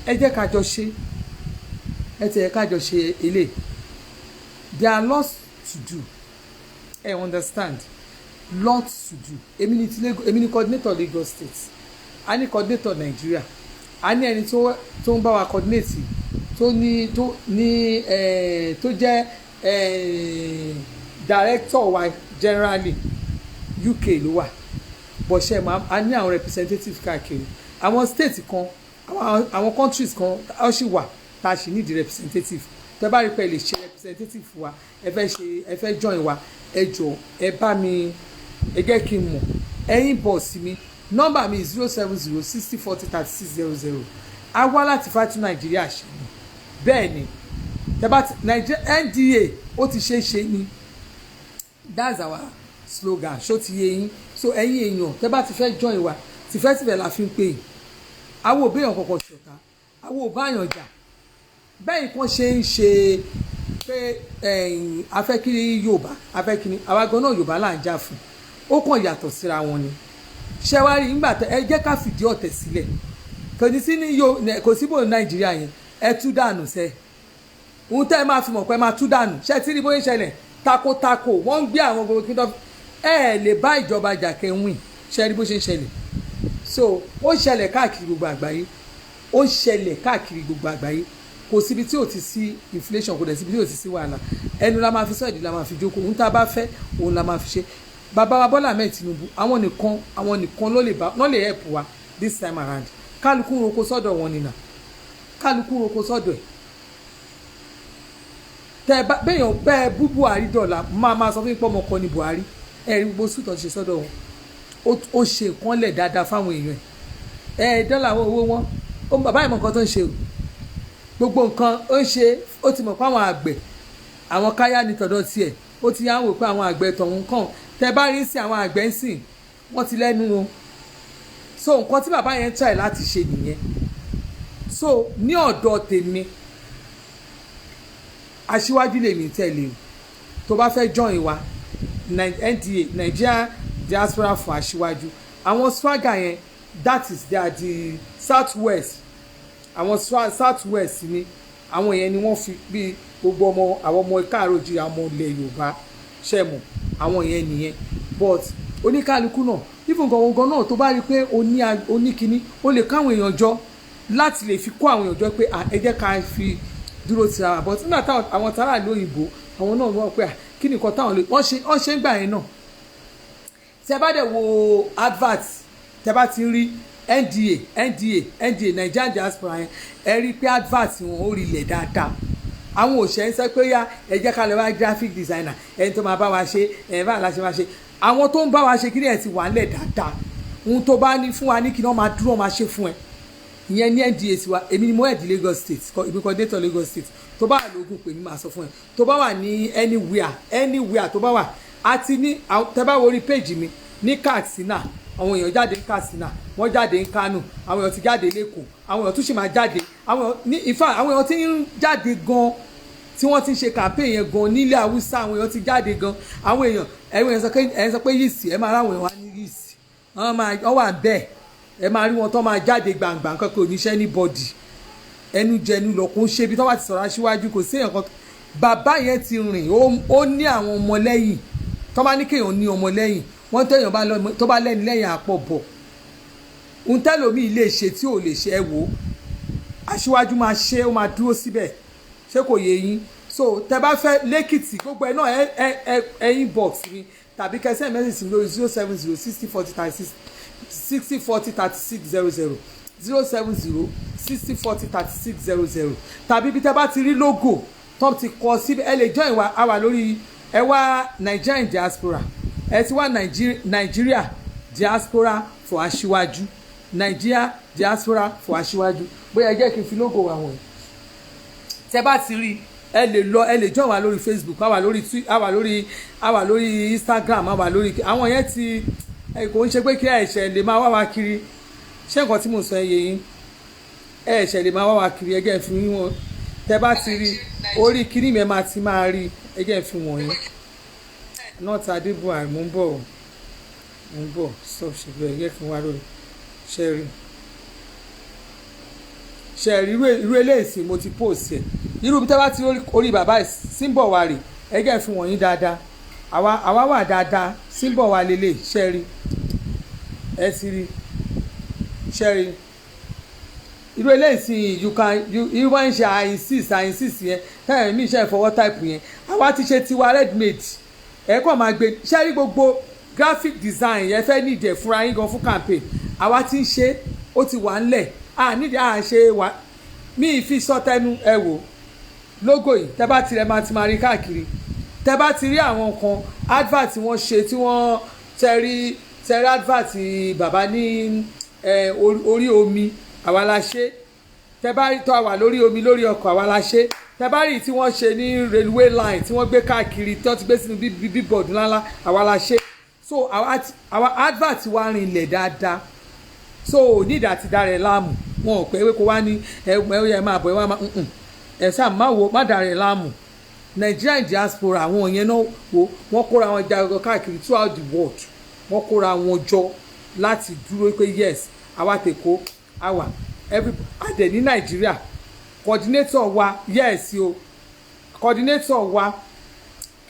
ẹ jẹ́ ká jọ ṣe ẹ tẹ̀ ká jọ ṣe ilé there are lots to do I understand lots to do èmi ni coordinator Lagos state a ní coordinator Nigeria a ní ẹni tó ń bá wa coordinate tó jẹ́ director wa generally UK ló wà bọ̀ṣẹ́ a ní àwọn representative káàkiri àwọn state kan àwọn countries kan ó sì wà tá a sì need representative tẹ́ bá rí pé lè ṣe representative wa ẹ fẹ́ join wa ẹ jọ̀ọ́ ẹ bá mi ẹ jẹ́ kí n mọ̀ ẹ̀yin bọ̀ọ̀sì mi nọ́mbà mi 07060403600 a wá láti fatu Nàìjíríà ṣe ni bẹ́ẹ̀ ni tẹ́bá NDA ó ti ṣe ni that's our slogan ṣó ti yé yín so ẹ̀yin èèyàn tẹ́bá ti fẹ́ join wa tìfẹ́tìfẹ́ la fi ń pè yín àwọn òbéèyàn kọ̀ọ̀kan ṣọ̀tá àwọn òbáyàn jà bẹ́ẹ̀ kan ṣe ń ṣe pé afẹ́kiri Yorùbá afẹ́kiri àwa gan náà Yorùbá là ń jà fún ó kàn yàtọ̀ síra wọn ni ṣé wàá rí nígbà ẹ jẹ́ ká fìdí ọ̀tẹ̀ sílẹ̀ kò sí bò Nàìjíríà yẹn ẹ tú dànù sẹ́ ohun tẹ́ ẹ máa fi mọ̀ pé ẹ máa tú dànù ṣé tí ní bóyá ṣẹlẹ̀ takotako wọ́n ń gbé àwọn gbogbo kí n tó ẹ lè bá ìjọba jà kẹ́wìn ṣe rí bó ṣe ń ṣẹlẹ̀ so ó ṣẹlẹ̀ káàkiri gbogbo àgbáyé ó ṣẹlẹ̀ káàkiri gbogbo àgbáyé kò síbi tí ò ti sí inflation kò dẹ̀ síbi tí ò ti sí wàhálà ẹnu la máa fi sọ ìdí la máa fi jókòó ohun tá a bá fẹ́ òun la máa fi ṣe bàbá wa Bọ́lá Ahmed Tinubu àwọn nìkan ló lè help wa this time around kálukú roko sọ́dọ̀ wọn nìyà kálukú roko sọ́dọ̀ ẹ̀ tẹ bẹ́yàn bẹ́ẹ̀ bú Buhari dọ̀la máa sọ fún ipò ọmọkọ ní Buhari ẹ̀rí gbogbo sùtọ̀ ṣe sọ́dọ̀ wọn ó ṣe nǹkan lẹ̀ dáadáa fáwọn èèyàn ẹ̀ dọ́là owó wọn ó bàbá ìmọ̀ nǹkan tó ń ṣe o gbogbo nǹkan ó ń ṣe ó ti mọ̀ pé àwọn àgbẹ̀ àwọn káyà ní tọ̀dọ̀ tiẹ̀ ó ti yá wò pé àwọn àgbẹ̀ tọ̀hún kàn tẹ bá rí sí àwọn àgbẹ̀ ń sìn wọ́n ti lẹ́nu o so nǹkan tí bàbá yẹn try láti ṣe nìyẹn so ní ọ̀dọ̀ tèmi aṣíwájú lèmi tẹ̀lé o tó bá fẹ́ join wa NDA Nigeria Diaspora for Aṣíwájú àwọn swagger yẹn that is they are the southwest àwọn southwest ni àwọn yẹn ni wọ́n fi bí gbogbo ọmọ àwọn ọmọ káàròjì àwọn ilẹ̀ Yorùbá ṣẹ̀mọ̀ àwọn yẹn nìyẹn but oníkálukú náà even gangan náà tó bá rí i pé oníkíní ó lè káwọn èèyàn jọ láti lè fi kó àwọn èèyàn jọ pé ẹ jẹ́ ká fi dúró ti ara but nígbà táwọn àwọn tààrà lóyìnbó àwọn náà wọ́n pé kí ni nǹkan táwọn lè wọ́n ṣe ń gbà yẹn náà tẹ bá dẹ̀ wo advert tẹ bá ti rí NDA Nigerian Diaspora yẹn ẹ rí i pé advert wọn ó rí ilẹ̀ dáadáa àwọn òṣèré ń sọ pé yá ẹ jẹ́ ká lọ wá graphic designer ẹni tó máa bá wa ṣe ẹ̀ bá la ṣe máa ṣe àwọn tó ń bá wa ṣe kí ni ẹ̀ ti wà ńlẹ̀ dáadáa ohun tó bá ní fún wa ní kí ni wọ́n máa dúró máa ṣe fún ẹ ìyẹn ní NDA tiwa èmi ni mo head Lagos State ibi kan data Lagos State tó bá wà lógún pé mi máa sọ fún ẹ tó bá wà ní anywhere tó bá wà àti ní tẹ bá wo orí péjì mi ní Katsina àwọn èèyàn jáde ní Katsina wọ́n jáde ní Kano àwọn èèyàn ti jáde lẹ́kọ̀ọ́ àwọn èèyàn tún sì máa jáde àwọn èèyàn ní in fact àwọn èèyàn ti ń jáde gan tí wọ́n ti ń ṣe campaign yẹn gan nílẹ̀ Haúsá àwọn èèyàn ti jáde gan àwọn èèyàn sọ pé yìísì ẹ máa ráwọn èèyàn wá ní yìísì wọ́n wà bẹ́ẹ̀ ẹ máa rí wọn tó máa jáde gbàǹgbà nǹkan kò níṣẹ́ ní bọ́dì ẹnu jẹnu lọ kó ń ṣe bí tó bá ti sọ̀rọ̀ aṣíwájú kò sí èèyàn kan bàbá yẹn ti rìn ó ní àwọn ọmọlẹ́yìn tó bá ní kéèyàn ní ọmọlẹ́yìn wọ́n tẹ̀yàn tó bá lẹ́ni lẹ́yìn àpọ̀ bọ̀ ń tẹ́lómi lè ṣe tí ò lè ṣe ẹ wò ó aṣíwájú máa ṣe ó máa dúró síbẹ̀ ṣé kò yé yín so tẹ bá fẹ́ lẹ́kìtì gbogbo ẹ̀ náà ẹ inbox mi tàbí kẹsẹ̀ mẹ́sì lórí 070 60 40 36 60 40 36 00 070 60 40 36 00 tàbí bí tẹ bá ti rí logo tó ti kọ síbẹ̀ ẹ lè join wa àwa lórí ẹ wá Nigerian Diaspora ẹ ti wá Nigeria Diaspora for Aṣíwájú Nigeria Diaspora for Aṣíwájú bóyá ẹ jẹ́ kí n fi logo wa wọ̀nyí tẹ bá ti rí ẹ lè join wa lórí Facebook àwa lórí Instagram àwa lórí àwọn yẹn ti kò ń ṣe pé kí ẹ̀ṣẹ̀ lè máa wá wa kiri ṣé nǹkan tí mo sọ yẹ yín ẹ̀ṣẹ̀ lè máa wá wa kiri ẹgẹ́ fi wọn tẹ bá ti rí orí kiri mi máa ti máa rí ẹgẹ́ fi wọ̀nyí not Adébùwà mo ń bọ̀ stop ṣe bẹ́ẹ̀ ẹgẹ́ fi wá lórí ṣẹ́ẹ̀rí irú eléyìí mo ti post ẹ̀ irú bí tẹ́ bá ti orí bàbá símbọ̀ wa rè ẹgẹ́ fi wọ̀nyí dáadáa àwa wà dáadáa símbọ̀ wa lélẹ̀ ṣẹ́ẹ̀rí ẹ ti rí ṣẹ́ẹ̀rí irú eléyìí irú wọ́n ń ṣe I insist yẹn táyà mi ṣe ìfọwọ́ táìpù yẹn àwa ti ṣe tiwa readymade ẹ kàn máa gbé ṣẹ́ẹ̀rí gbogbo graphic design yẹn fẹ́ nídìí ẹ̀ fúnra yín gan fún campaign àwa ti ń ṣe ó ti wà ńlẹ̀ nídìí ṣe wà mí ìfi sọtẹnu ẹ wò logo yìí tẹ bá tirẹ̀ máa ti máa rí káàkiri tẹ bá ti rí àwọn kan advert wọ́n ṣe tí wọ́n tẹrí advert bàbá ní orí omi àwa la ṣe tẹ bá rí tó àwà lórí omi lórí ọkọ̀ àwa la ṣe tẹ bá rí tí wọ́n ṣe ní railway line tí wọ́n gbé káàkiri tí wọ́n ti gbé sínú billboard ńláńlá àwa la ṣe so àwa advert wa rinlẹ̀ dáadáa so nídìí àti dára ẹ láàmú wọn ò pé kó wá ní ẹ máa bọ̀ ẹ wá máa ẹ sáà má dára ẹ láàmú Nigerian Diaspora àwọn yẹn náà wọ́n kóra wọn jago káàkiri throughout the world wọ́n kóra wọn jọ láti dúró pé yes àwa tèkó àwa àdẹ̀ ní Nàìjíríà coordinator wa yes o coordinator wa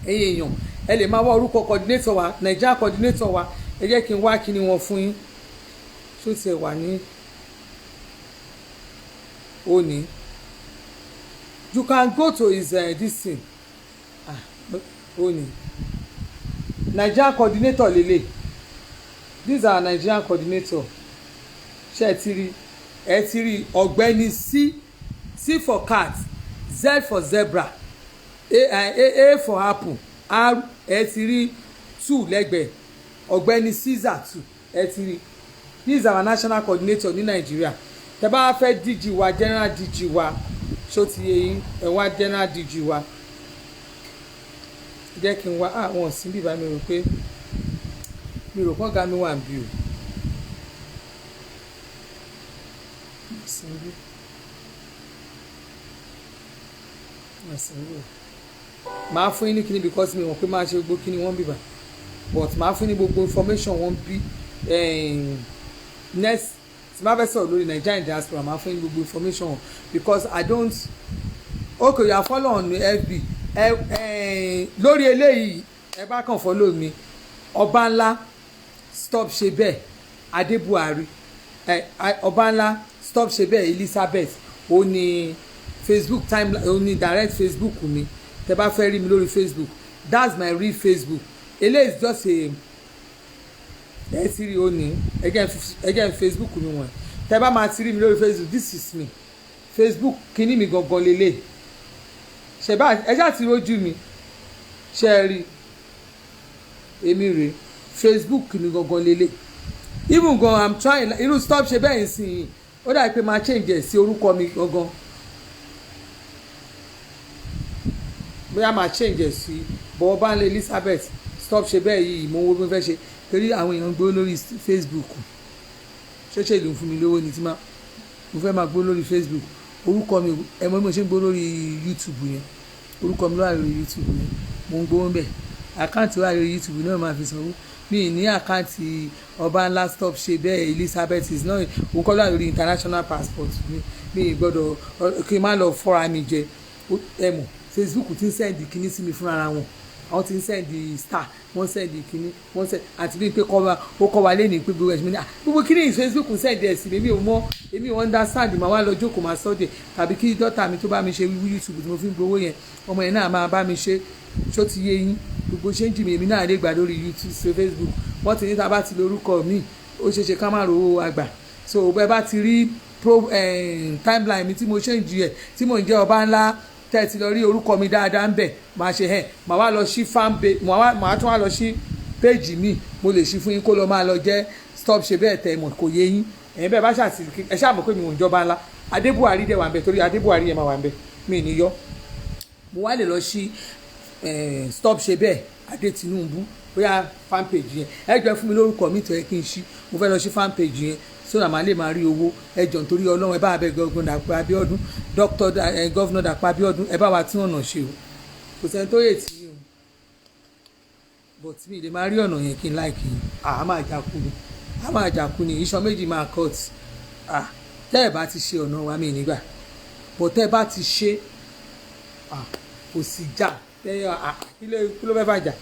èèyàn ẹ lè máa wá orúkọ coordinator wa Nigeria coordinator wa ẹ jẹ́ kí n wá kí ni wọ́n fún yín ṣó tiẹ̀ wà ní òní you can go to his this thing òní Nigerian coordinator lele these are Nigerian coordinator ṣe ẹ ti rí ọ̀gbẹ́ni C for cat Z for zebra A for apple R ẹ ti rí 2 lẹ́gbẹ̀ẹ́ ọ̀gbẹ́ni Caesar 2 ẹ ti rí this is our national coordinator ní Nàìjíríà tẹ bá fẹ́ DG wa general DG wa ṣó ti yẹ yín ẹ wá general DG wa jẹ́ kí n wá àwọn ọ̀sìn bíbá mi rò pé mi rò pọ́n ga mi wà ń bí o màá fún yín ní kíní because mi mọ̀ pé máa ṣe gbogbo kíní wọ́n bíbá but màá fún yín ní gbogbo information wọ́n bí next tí máa fẹ́ sọ̀rọ̀ lórí Nigerian diaspora màá fún yín ní gbogbo information because I don't okay you are follow on FB lórí eléyìí ẹ bá kàn follow mi Ọbànlá stop ṣe bẹ́ẹ̀ Adébuhari Ọbànlá stop ṣe bẹ́ẹ̀ Elizabeth ó ní Facebook timeline ó ní direct Facebook mi tẹ bá fẹ́ rí mi lórí Facebook that's my real Facebook eléyìí is just a ẹ ti rí ó ní again Facebook mi wọ̀n tẹ bá máa ti rí mi lórí Facebook this is me Facebook kíní mi gangan lélẹ̀ ṣe bá ẹ ṣáà ti rójú mi ṣe rí èmi rè Facebook mi gangan lélẹ̀ even gan I'm trying irú stop ṣe bẹ́ẹ̀ sí i ó dàbí pé máa change ẹ̀ sí orúkọ mi gangan bóyá máa change ẹ̀ sí bọ́ọ̀ bá ń lé Elizabeth stop ṣe bẹ́ẹ̀ yìí mo wo bí mo fẹ́ ṣe torí àwọn èèyàn gbó lórí Facebook ṣọ́ṣẹ́ ìlú fún mi lówó ni tí mo fẹ́ máa gbó lórí Facebook orúkọ mi ẹ mọ̀ bí mo ṣe ń gbó lórí YouTube yẹn orúkọ mi ló wà lórí YouTube yẹn mo ń gbówó ń bẹ̀ àkáǹtì wà lórí YouTube náà máa fi sanwó mi ní àkáǹtì Ọbànlá stop ṣe bẹ́ẹ̀ Elizabeth is not òun kọ́ ló wà lórí international passport mi gbọ́dọ̀ kí n má lọ fọ́ra mi jẹ ẹ mọ̀ Facebook ti ń sẹ́ndì kíní sí mi fúnra wọn àwọn ti ń sẹ́ndì star wọ́n sẹ́ndì kíní wọ́n sẹ́ndì àti bí pé ó kọ́ wa lẹ́nu pé gbogbo ẹ̀sìn mi ní gbogbo kíní Facebook ń sẹ́ndì ẹ̀ sí mi èmi ò understand màá wá lọ jókòó máa sọ́dẹ̀ tàbí kí dọ́tà mi tó bá mi ṣe YouTube tí mo fi ń gbowó yẹn ọmọ yẹn náà máa bá mi ṣe ṣó ti yé yín gbogbo ṣé ń jì mí èmi náà lè gbà lórí YouTube ṣe Facebook wọ́n ti ní tá a bá ti lórúkọ mi ó ṣeé ṣe ká má ro àgbà so bẹ́ẹ̀ bá ti rí timeline mi tí mo ṣe ń jì ẹ̀ tí mò ń jẹ́ Ọbànlá tẹ́tí lọ rí orúkọ mi dáadáa ń bẹ̀ máa ṣe màá wá lọ sí màá tún wá lọ sí péjì mi mo lè ṣí fún yín kó lọ máa lọ jẹ́ stop ṣe bẹ́ẹ̀ tẹ̀ mọ̀ kò yé yín ẹ̀yin bẹ́ẹ̀ bá ṣàtì ẹ ṣáà mọ̀ pé mi ò ń jọba ńlá Adébuhari dẹ̀ wà ń bẹ̀ torí Adébuhari yẹn máa wà ń bẹ̀ mi ní yọ mo wá lè lọ sí stop ṣe bẹ́ẹ̀ Adé Tinubu bóyá fan page yẹn ẹ jọ fún mi lórúkọ mi tó yẹ kí n ṣí mo fẹ́ lọ sí fan page yẹn sódà máa lè máa rí owó ẹjọ nítorí Ọlọ́run ẹ bá abẹ gọvnọ Dàpọ̀ Abíọ́dún gọvnọ Dàpọ̀ Abíọ́dún ẹ bá wa tún ọ̀nà ṣe o kò sẹ́ni tó yè tí o but mi lè máa rí ọ̀nà yẹn kí n láìkì yín a máa jà kú ni iṣan méjì máa cut tẹ́ ẹ bá ti ṣe ọ̀nà wa mi nígbà but tẹ́ ẹ bá ti ṣe kò sì jà kí ló fẹ́ fàjà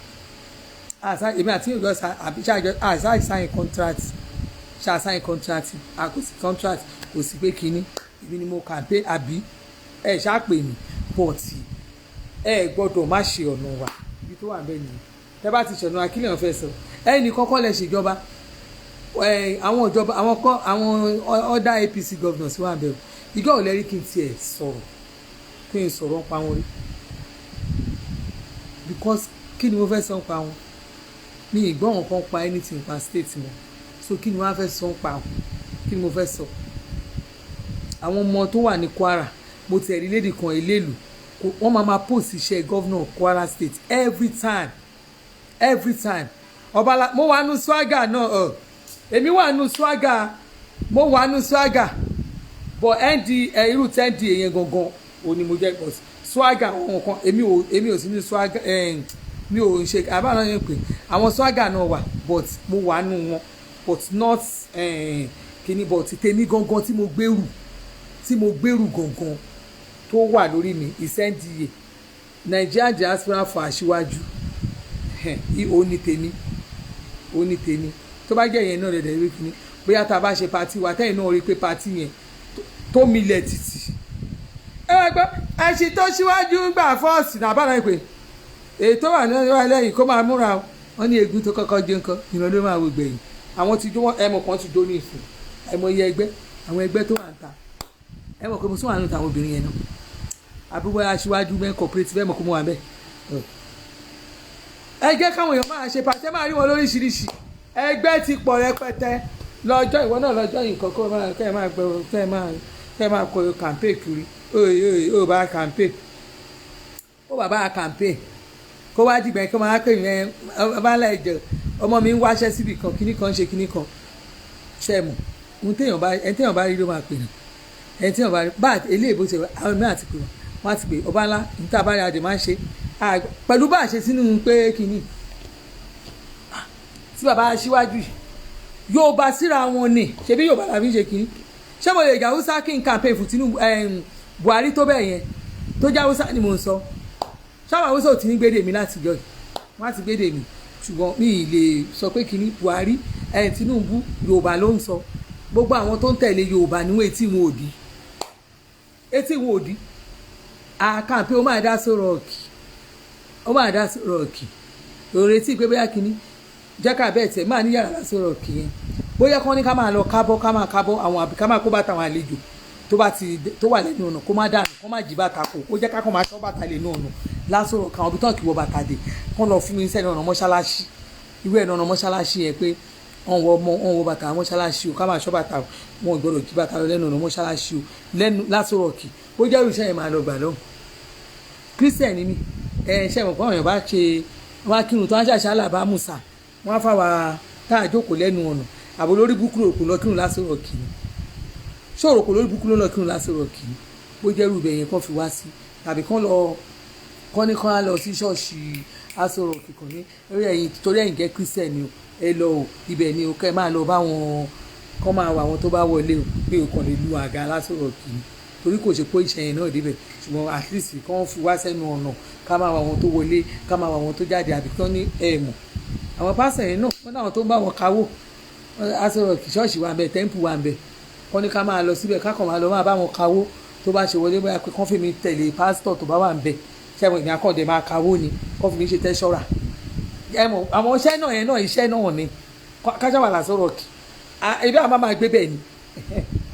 èmi àti ìgbà àbí ṣáà sign contract ṣàṣàyàn contract àkóso contract kò sí pé kínní ibi ni mo kà pé àbí ẹ ṣàpè mí pọ̀tì ẹ gbọ́dọ̀ má ṣe ọ̀nà wa ibi tó wà bẹ́ẹ̀ nìyẹn tẹ́ bá ti ṣọ̀nà akílẹ̀ wọn fẹ́ sọ ẹnì kọ́kọ́ lẹ̀ ṣèjọba àwọn ìjọba àwọn other APC governors wà bẹ́ẹ̀ ìjọ ò lẹ́rí kí n tiẹ̀ sọ̀rọ̀ kí n sọ̀rọ̀ pa wọn rí because kí ni mo fẹ́ sọ pa wọn mi ìgbọ́ wọn kan pa anything pa state wọn so kí ni wọ́n á fẹ́ sọ pa wọn kí ni mo fẹ́ sọ àwọn ọmọ tó wà ní Kwara mo ti ẹ̀rí lédi kan eléèlú wọ́n máa post iṣẹ́ governor Kwara state every time Ọbànlá mo wà nù swagger náà èmi wà nù swagger mo wà nù swagger but nd irú 10d yẹn gangan ò ní mo jẹ́ swagger wọn kan èmi ò sí ní swagger mi ò ń ṣe àbáná yẹn pé àwọn swagger náà wà but mo wà nù wọn but not kíní but tèmi gangan tí mo gbèrú gangan tó wà lórí mi ìsẹ́ndìyẹ Nigerian diaspora for Aṣíwájú ó ní tèmi tó bá jẹ́ yẹn náà lẹ́dẹ̀ẹ́ rí kíní bóyá tá a bá ṣe pati wa tẹ́yìn náà rí pé pati yẹn tó milẹ̀ títì ẹ gbọ́ ẹṣin tó ṣíwájú gbà fọ́ọ̀sì náà bá náà pé èyí tó wà lẹ́yìn kó máa múra wọn ní egun tó kọ́kọ́ jẹ́ nǹkan ìran ló máa wò gbẹ̀yìn àwọn ti jó ẹmọ kan ti jó ní ìsìn àìmọye ẹgbẹ́ àwọn ẹgbẹ́ tó wà ń ta ẹmọ pé mo tún wà nínú àwọn obìnrin yẹn náà àbúrò Aṣíwájú mẹ́ cooperative ẹmọ kó mo wà bẹ́ẹ̀ ẹ jẹ́ káwọn èèyàn máa ṣe pàṣẹ máa rí wọn lóríṣiríṣi ẹgbẹ́ ti pọ̀ rẹpẹtẹ lọ́jọ́ ìwọ náà lọ́jọ́ yìí nǹkan kẹ́ ẹ máa gbẹ kẹ́ ẹ máa kọ campaign kiri ó bá campaign ó bàbá campaign kó wá dìgbà kí wọ́n máa pè yẹn abala ẹ̀jẹ̀ ọmọ mi ń wáṣẹ́ síbì kan kíní kan ṣe kíní kan ṣẹ́mu ẹni téèyàn bá rí ló máa pè ní ẹni téèyàn bá rí bá eléèbó ṣe àwọn mìíràn ti pè wọ́n ti pè ọba ńlá níta bá rí adè máa ń ṣe pẹ̀lú bá a ṣe sínú pé kíní tí bàbá aṣíwájú yìí Yorùbá síra wọn ni ṣebí Yorùbá làbí ń ṣe kíní ṣé mo lè jà Hausa kí n campaign fún Tinubu Buhari tó bẹ́ẹ̀ yẹn tó já Hausa ni mò ń sọ ṣáwọn Hausa ò ti ní gbédè mi láti jọ wọ́n á ti gbédè mi ṣùgbọ́n mi ì lè sọ pé kíní Buhari Tinubu Yorùbá ló ń sọ gbogbo àwọn tó ń tẹ̀lé Yorùbá níwọ̀n etí wọn ò dí àkàǹpé ó máa dá sọ̀rọ̀ ọ̀kì òretí pé bóyá kíní jákà bẹ́ẹ̀ tẹ̀ máa ní yàrá lásọ̀rọ̀ ọ̀kì yẹn bóyá kán ní ká máa lọ kábọ́ àwọn àbí ká máa kó bàtà àwọn àlejò tó wà lẹ́nu ọ̀nà kó má dànù kó má jí bàtà kó ó jẹ́ ká kó máa ṣọ́ bàtà lẹ́nu ọ̀nà lásọ̀rọ̀ káwọn bí tán kì í wọ bàtà dé kán lọ fún mi sẹ́nu ọ̀nà mọ́ṣáláṣí irú ẹ̀ ọ̀nà mọ́ṣáláṣí yẹn pé wọ́n wọ bàtà mọ́ṣáláṣí o ká máa ṣọ́ bàtà wọn ò gbọ́dọ̀ jí bàtà lọ lẹ́nu ọ̀nà mọ́ṣáláṣí o lẹ́nu lásọ̀rọ̀ kì ó jẹ́ irúṣẹ́ yẹn máa lọ gbà lọ́hùn Christian ni mí ṣe mọ̀ pé àwọn èèyàn bá ṣe wọ́n á kírun tó wọ́n á ṣàṣà àlàbá mùsà wọ́n á fàwà tá a jókòó lẹ́nu ọ̀nà àbò lórí búkúrò òkú lọ kírun lásọ̀rọ̀ kì í ṣòro kò lórí búkúrò lọ kírun lásọ̀rọ̀ kì í bó jẹ́ rúbẹ̀ yẹn kàn fi wá sí tàbí kán á lọ sí ṣọ́ọ̀ṣì Asọ̀rọ̀ Òkè kan ní orí ẹ̀yìn torí ẹ̀yìn jẹ́ Christian ni o ẹ lọ o ibẹ̀ ni o kẹ́ máa lọ bá wọn kán máa wà wọn tó bá wọlé o pé o kàn lè lu àga lásọ̀rọ̀ Òkè ni torí kò ṣe pé ìṣẹ̀yìn náà débẹ̀ ṣùgbọ́n at least kán fi wá sẹ́nu ọ̀nà ká máa wà wọn tó wọlé ká máa wà wọn tó jáde àbí kán ní ẹ̀mọ̀ àwọn pásítọ̀ yẹn náà wọ́n náà tó ń bá wọn káwó Asọ̀rọ̀ Òkè ṣọ́ọ̀ṣì wà ń bẹ tẹ́ǹpù wà ń bẹ kán ní ká máa lọ síbẹ̀ ká kàn máa lọ máa bá wọn káwó tó bá ṣe wọlé bóyá pé kán fi mi tẹ̀lé pásítọ̀ tó bá wà ń bẹ ṣẹ́wọ̀n ìyá kàn dé máa káwó ni kán fi mi ṣe tẹ́ṣọ́ra ẹ̀mọ̀ àwọn iṣẹ́ náà yẹn náà iṣẹ́ náà ni káṣáwà l'Asọ̀rọ̀ Òkè ebi àbá máa gbé bẹ́ẹ̀ ni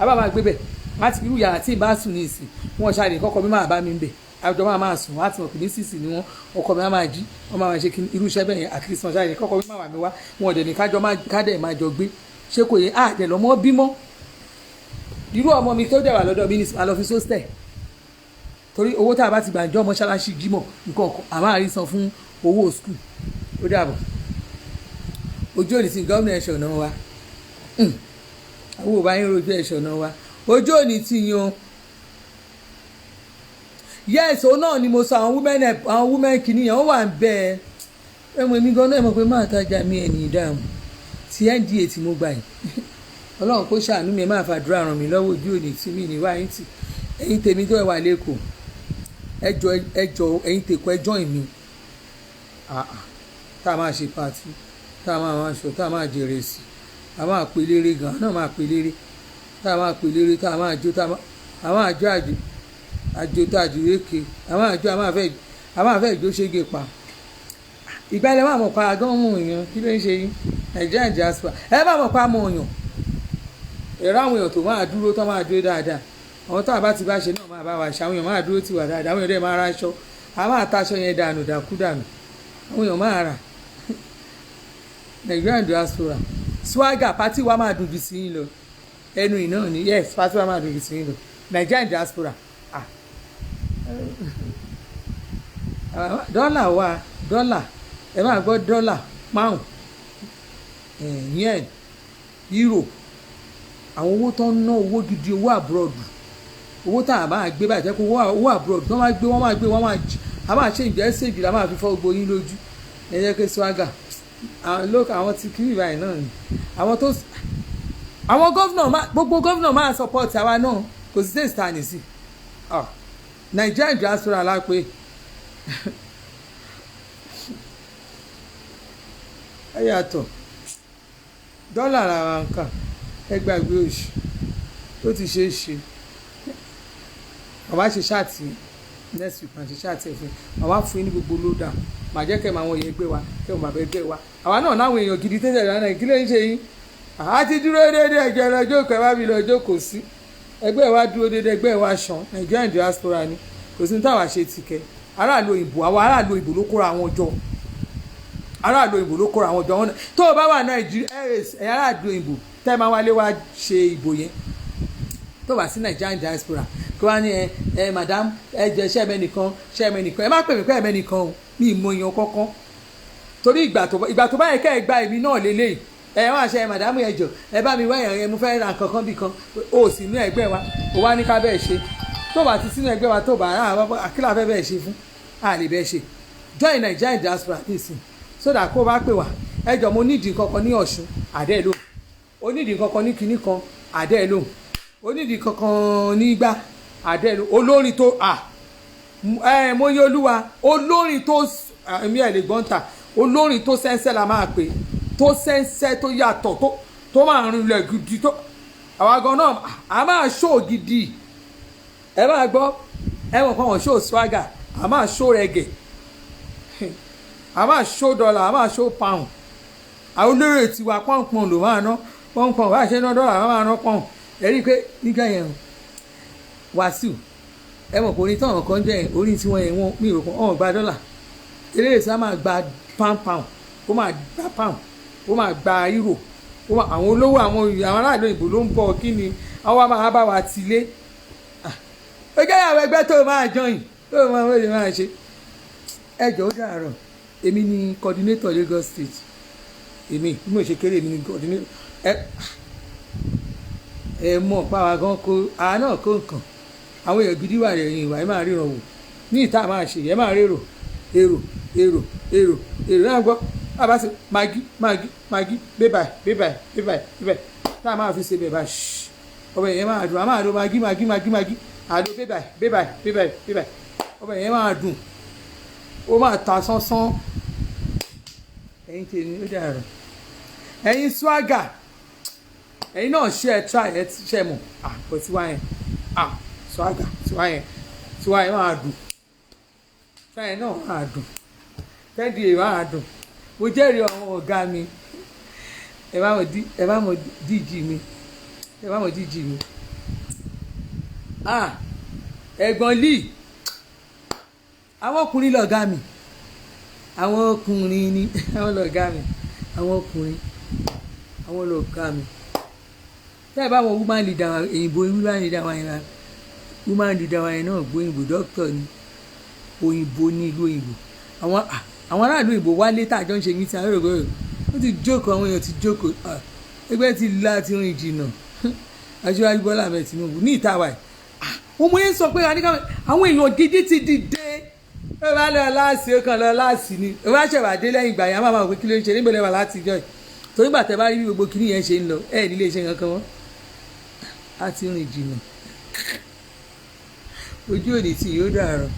àbá máa gbé bẹ́ẹ̀ láti irú yàrá tí ì bá sùn ní ìsìn wọn ṣàlè kọ́kọ́ mi máa bá mi ń bẹ̀ àjọ máa sùn láti mọ̀ pé ní sísì ni wọ́n ọkọ mi máa jí wọ́n máa ṣe irú iṣẹ́ bẹ́ẹ̀ yẹn at least wọn ṣàlè kọ́kọ́ mi máa wà mí wá wọn ọ̀dẹ̀ ní kádẹ̀ máa jọ gbé ṣé kò yẹ àjẹ̀ lọ́mọ bímọ irú ọmọ mi tó dẹ̀ wà lọ́dọ̀ mi ní alọ́ fi sóstẹ̀ torí owó tá a bá ti gbàǹjọ́ mọ́ṣáláṣí jímọ̀ nǹkan àmọ́ àrí san fún owó skul ó dàbọ̀ ojú òní sí gómìnà ẹ̀ṣọ̀ náà wa àwọn òbá yín rojú ẹ̀ṣọ̀ náà wa ojú òní ti yan yes òun náà ni mo sọ àwọn women kìnìyàn ó wà ń bẹ ẹ mọ èmi gan náà mọ̀ pé máa tajà mí ẹni ìdáhùn ti NDA tí mo gbà yìí ọlọ́run kó ṣàánú mi ẹ máa fàdúrà ràn mí lọ́wọ́ ojú òní tí mi ní wáyé tì ẹ̀yin tèmi tó wà lẹ́kọ̀ọ́ ẹjọ́ ẹ̀yin tèkọ́ ẹjọ́ ìmí tá a máa ṣe pàtí tá a máa ṣọ tá a máa jèrè sí a máa pè léré gan náà máa pè léré tá a máa pè léré tá a máa jó tá a máa jó àjò tá a jù rékè a máa fẹ́ jó ṣége pa ìgbà ilẹ̀ máa mọ̀ pa agán mọ̀ èèyàn kí ló ń ṣe yín Nigerian diaspora ẹ máa mọ̀ pa mọ̀ èèyàn ẹ̀rọ àwọn èèyàn tó máa dúró tó máa dúró dáadáa àwọn tó àbá ti bá ṣe náà máa bá wa ṣe àwọn èèyàn máa dúró tì wá dáadáa àwọn èèyàn dẹ̀ máa ra aṣọ a máa taṣọ yẹn dànù dàkú dànù àwọn èèyàn máa rà Nigerian diaspora swagger pati wa máa dùn jù sí yín lọ ẹnu ìná ni yes pati wa máa dùn jù sí yín lọ Nigerian diaspora dọ́là ẹ máa gbọ́ dọ́là pound yen euro àwọn owó tó ń ná owó gidi owó abroad owó tá a máa gbé báyìí jẹ́ kó owó abroad tó máa gbé wọ́n máa jì a máa ṣe ìgbésẹ̀jì la máa fi fọ́ gbogbo yín lójú ẹ jẹ́ kí swagger àwọn ti kiri báyìí náà ni àwọn gómìnà gbogbo gómìnà máa support àwa náà kò sí sèé stand sí Nigerian diaspora lápẹ́ ẹ yàtọ̀ dọ́là làwọn nǹkan ẹ gbàgbé oṣù tó ti ṣe é ṣe bàbá ṣe ṣáàtì next week máa ṣe ṣáàtì ẹ̀fẹ̀ bàbá fún yín ní gbogbo lódà màá jẹ́ kẹ́ máa wọ̀nyẹn gbé wa kẹ́ wọn bàbá ẹgbẹ́ wa àwa náà náwọn èèyàn gidi tẹ́lẹ̀ lánàá kí ló ń ṣe yín àá ti dúró déédéé ẹ̀jẹ̀ lọ́jọ́ kẹ́ wá bí lọ́jọ́ kò sí ẹgbẹ́ wa dúró déédéé ẹgbẹ́ wa ṣàn Nigerian diaspora ni kò sí ní táwa ṣe ti kẹ́ aráàlú òyìnbó àwọn aráàlú òyìnbó ló kóra àwọn jọ aráàlú òyìnbó ló kóra àwọn ọjọ́ wọn náà tó o bá wà Nàìjíríà ẹ̀yà aráàlú òyìnbó tẹ́ ẹ máa wálé wá ṣe ìbò yẹn tó bá sí Nigerian diaspora kí wọ́n á ní madam ẹ jẹ́ ṣẹ́ẹ̀mẹ́nìkan ẹ má pè mí pé ẹ̀mẹ́nìkan o mi ì mọ èèyàn kankan torí ìgbà tó bá yẹ kẹ́ ẹ gba èmi náà lélẹ́yìí wọ́n àṣẹ màdámù ẹjọ́ ẹ bá mi wá ẹ̀yàn mo fẹ́ ra nǹkan kan bì kan o sì inú ẹgbẹ́ wa o wá ní ká bẹ́ẹ̀ ṣe tó bá ti sínú ẹgbẹ́ wa tó bá rà àkílà fẹ́ bẹ́ẹ̀ ṣe fún a lè bẹ́ẹ̀ ṣe join Nigerian diaspora nísìn sódà kó o bá pè wá ẹjọ́ mo nídìí kankan ní Ọ̀ṣun àdẹ́ lóhùn o nídìí kankan ní kinní kan àdẹ́ lóhùn o nídìí kankan ní igbá àdẹ́ lóhùn olórin tó mo yẹ olúwa olórin tó èmi ẹ̀ lè gbọ́n ta olórin tó sẹ́nsẹ́ la máa pè tó sẹ́nsẹ́ tó yàtọ̀ tó máa rinlẹ̀ gidi tó àwa gan náà a máa ṣó gidi ẹ máa gbọ́ ẹ mọ̀ kàn wọ́n ṣó swagger a máa ṣó reggae a máa ṣó dọ́là a máa ṣó pound àwọn olórí tiwa pọ́npọ́n ló máa ná pọ́npọ́n bá ṣe ná dọ́là a máa ná pound ẹ rí i pé nígbà yẹn Wàsíù ẹ mọ̀ pé orin táwọn kan jẹ́ orin tiwọn yẹn wọ́n mi ò kàn ọ̀hún gba dọ́là eléyìí sá máa gba pound ó máa gba pound ó máa gba euro àwọn olówó àwọn aráàlú òyìnbó ló ń bọ̀ kí ni àwọn máa bá wa tilé ó jẹ́ àwọn ẹgbẹ́ tó máa jọyìn tó máa wọ́n máa ṣe ẹjọ́ ó dàárọ̀ èmi ni coordinator Lagos State èmi bí mo ṣe kéré èmi ni coordinator ẹ mọ̀ páwa gan kó àá náà kó nǹkan àwọn èèyàn gidi wà lẹ́yìn ìwà ẹ máa ríran wò ní ìta máa ṣe ẹ máa rérò èrò náà gbọ́ bàbá ṣe magi bébà tá a máa fi ṣe bébà ọbẹ̀ yẹn máa dùn a máa lo magi àdó bébà ọbẹ̀ yẹn máa dùn ó máa ta sánsán ẹ̀yin tèmi ó dàrọ̀ ẹ̀yin swagger ẹ̀yin náà ṣe ẹ̀ try ẹ̀ ṣe mọ̀ kò tí wá yẹn swagger tí wá yẹn máa dùn fẹ́ẹ̀ náà máa dùn tẹ́ẹ̀dì ẹ̀ máa dùn mo jẹ́rìí àwọn ọ̀gá mi ẹ bá mọ̀ díjì mi ẹ̀gbọ́n Lee àwọn ọkùnrin lọ̀gá mi àwọn ọkùnrin ni àwọn lọ̀gá mi àwọn ọkùnrin àwọn lọ̀gá mi tẹ́ẹ̀ bá wọn woman leader òyìnbó woman leader wọn yẹn woman leader wọn yẹn náà gbóyìnbó doctor ni òyìnbó ní ìlú òyìnbó àwọn aráàlú òyìnbó wálé tàjọ ń ṣe mí tí àwọn èrò wọ́n ti jókòó àwọn èèyàn ti jókòó ẹgbẹ́ ti láti rìn jìnnà Aṣíwájú Bọ́lá Ahmed Tinubu ní ìtawà ẹ̀ wọ́n mú yín sọ pé àwọn èèyàn gidi ti dìde ẹ bá lọ láàsì ó kàn lọ láàsì ni ẹ bá ṣèwádìí lẹ́yìn ìgbà yẹn a máa pé kí ló ń ṣe níbo lẹ́wà láti jọ ẹ̀ torí gbà tẹ́ bá rí bí gbogbo kìnìún yẹn ṣe ń lọ ẹ̀ nílé iṣẹ́ kankan wọ́n á ti rìn jìnnà ojú òní tí yóò dàrọ̀.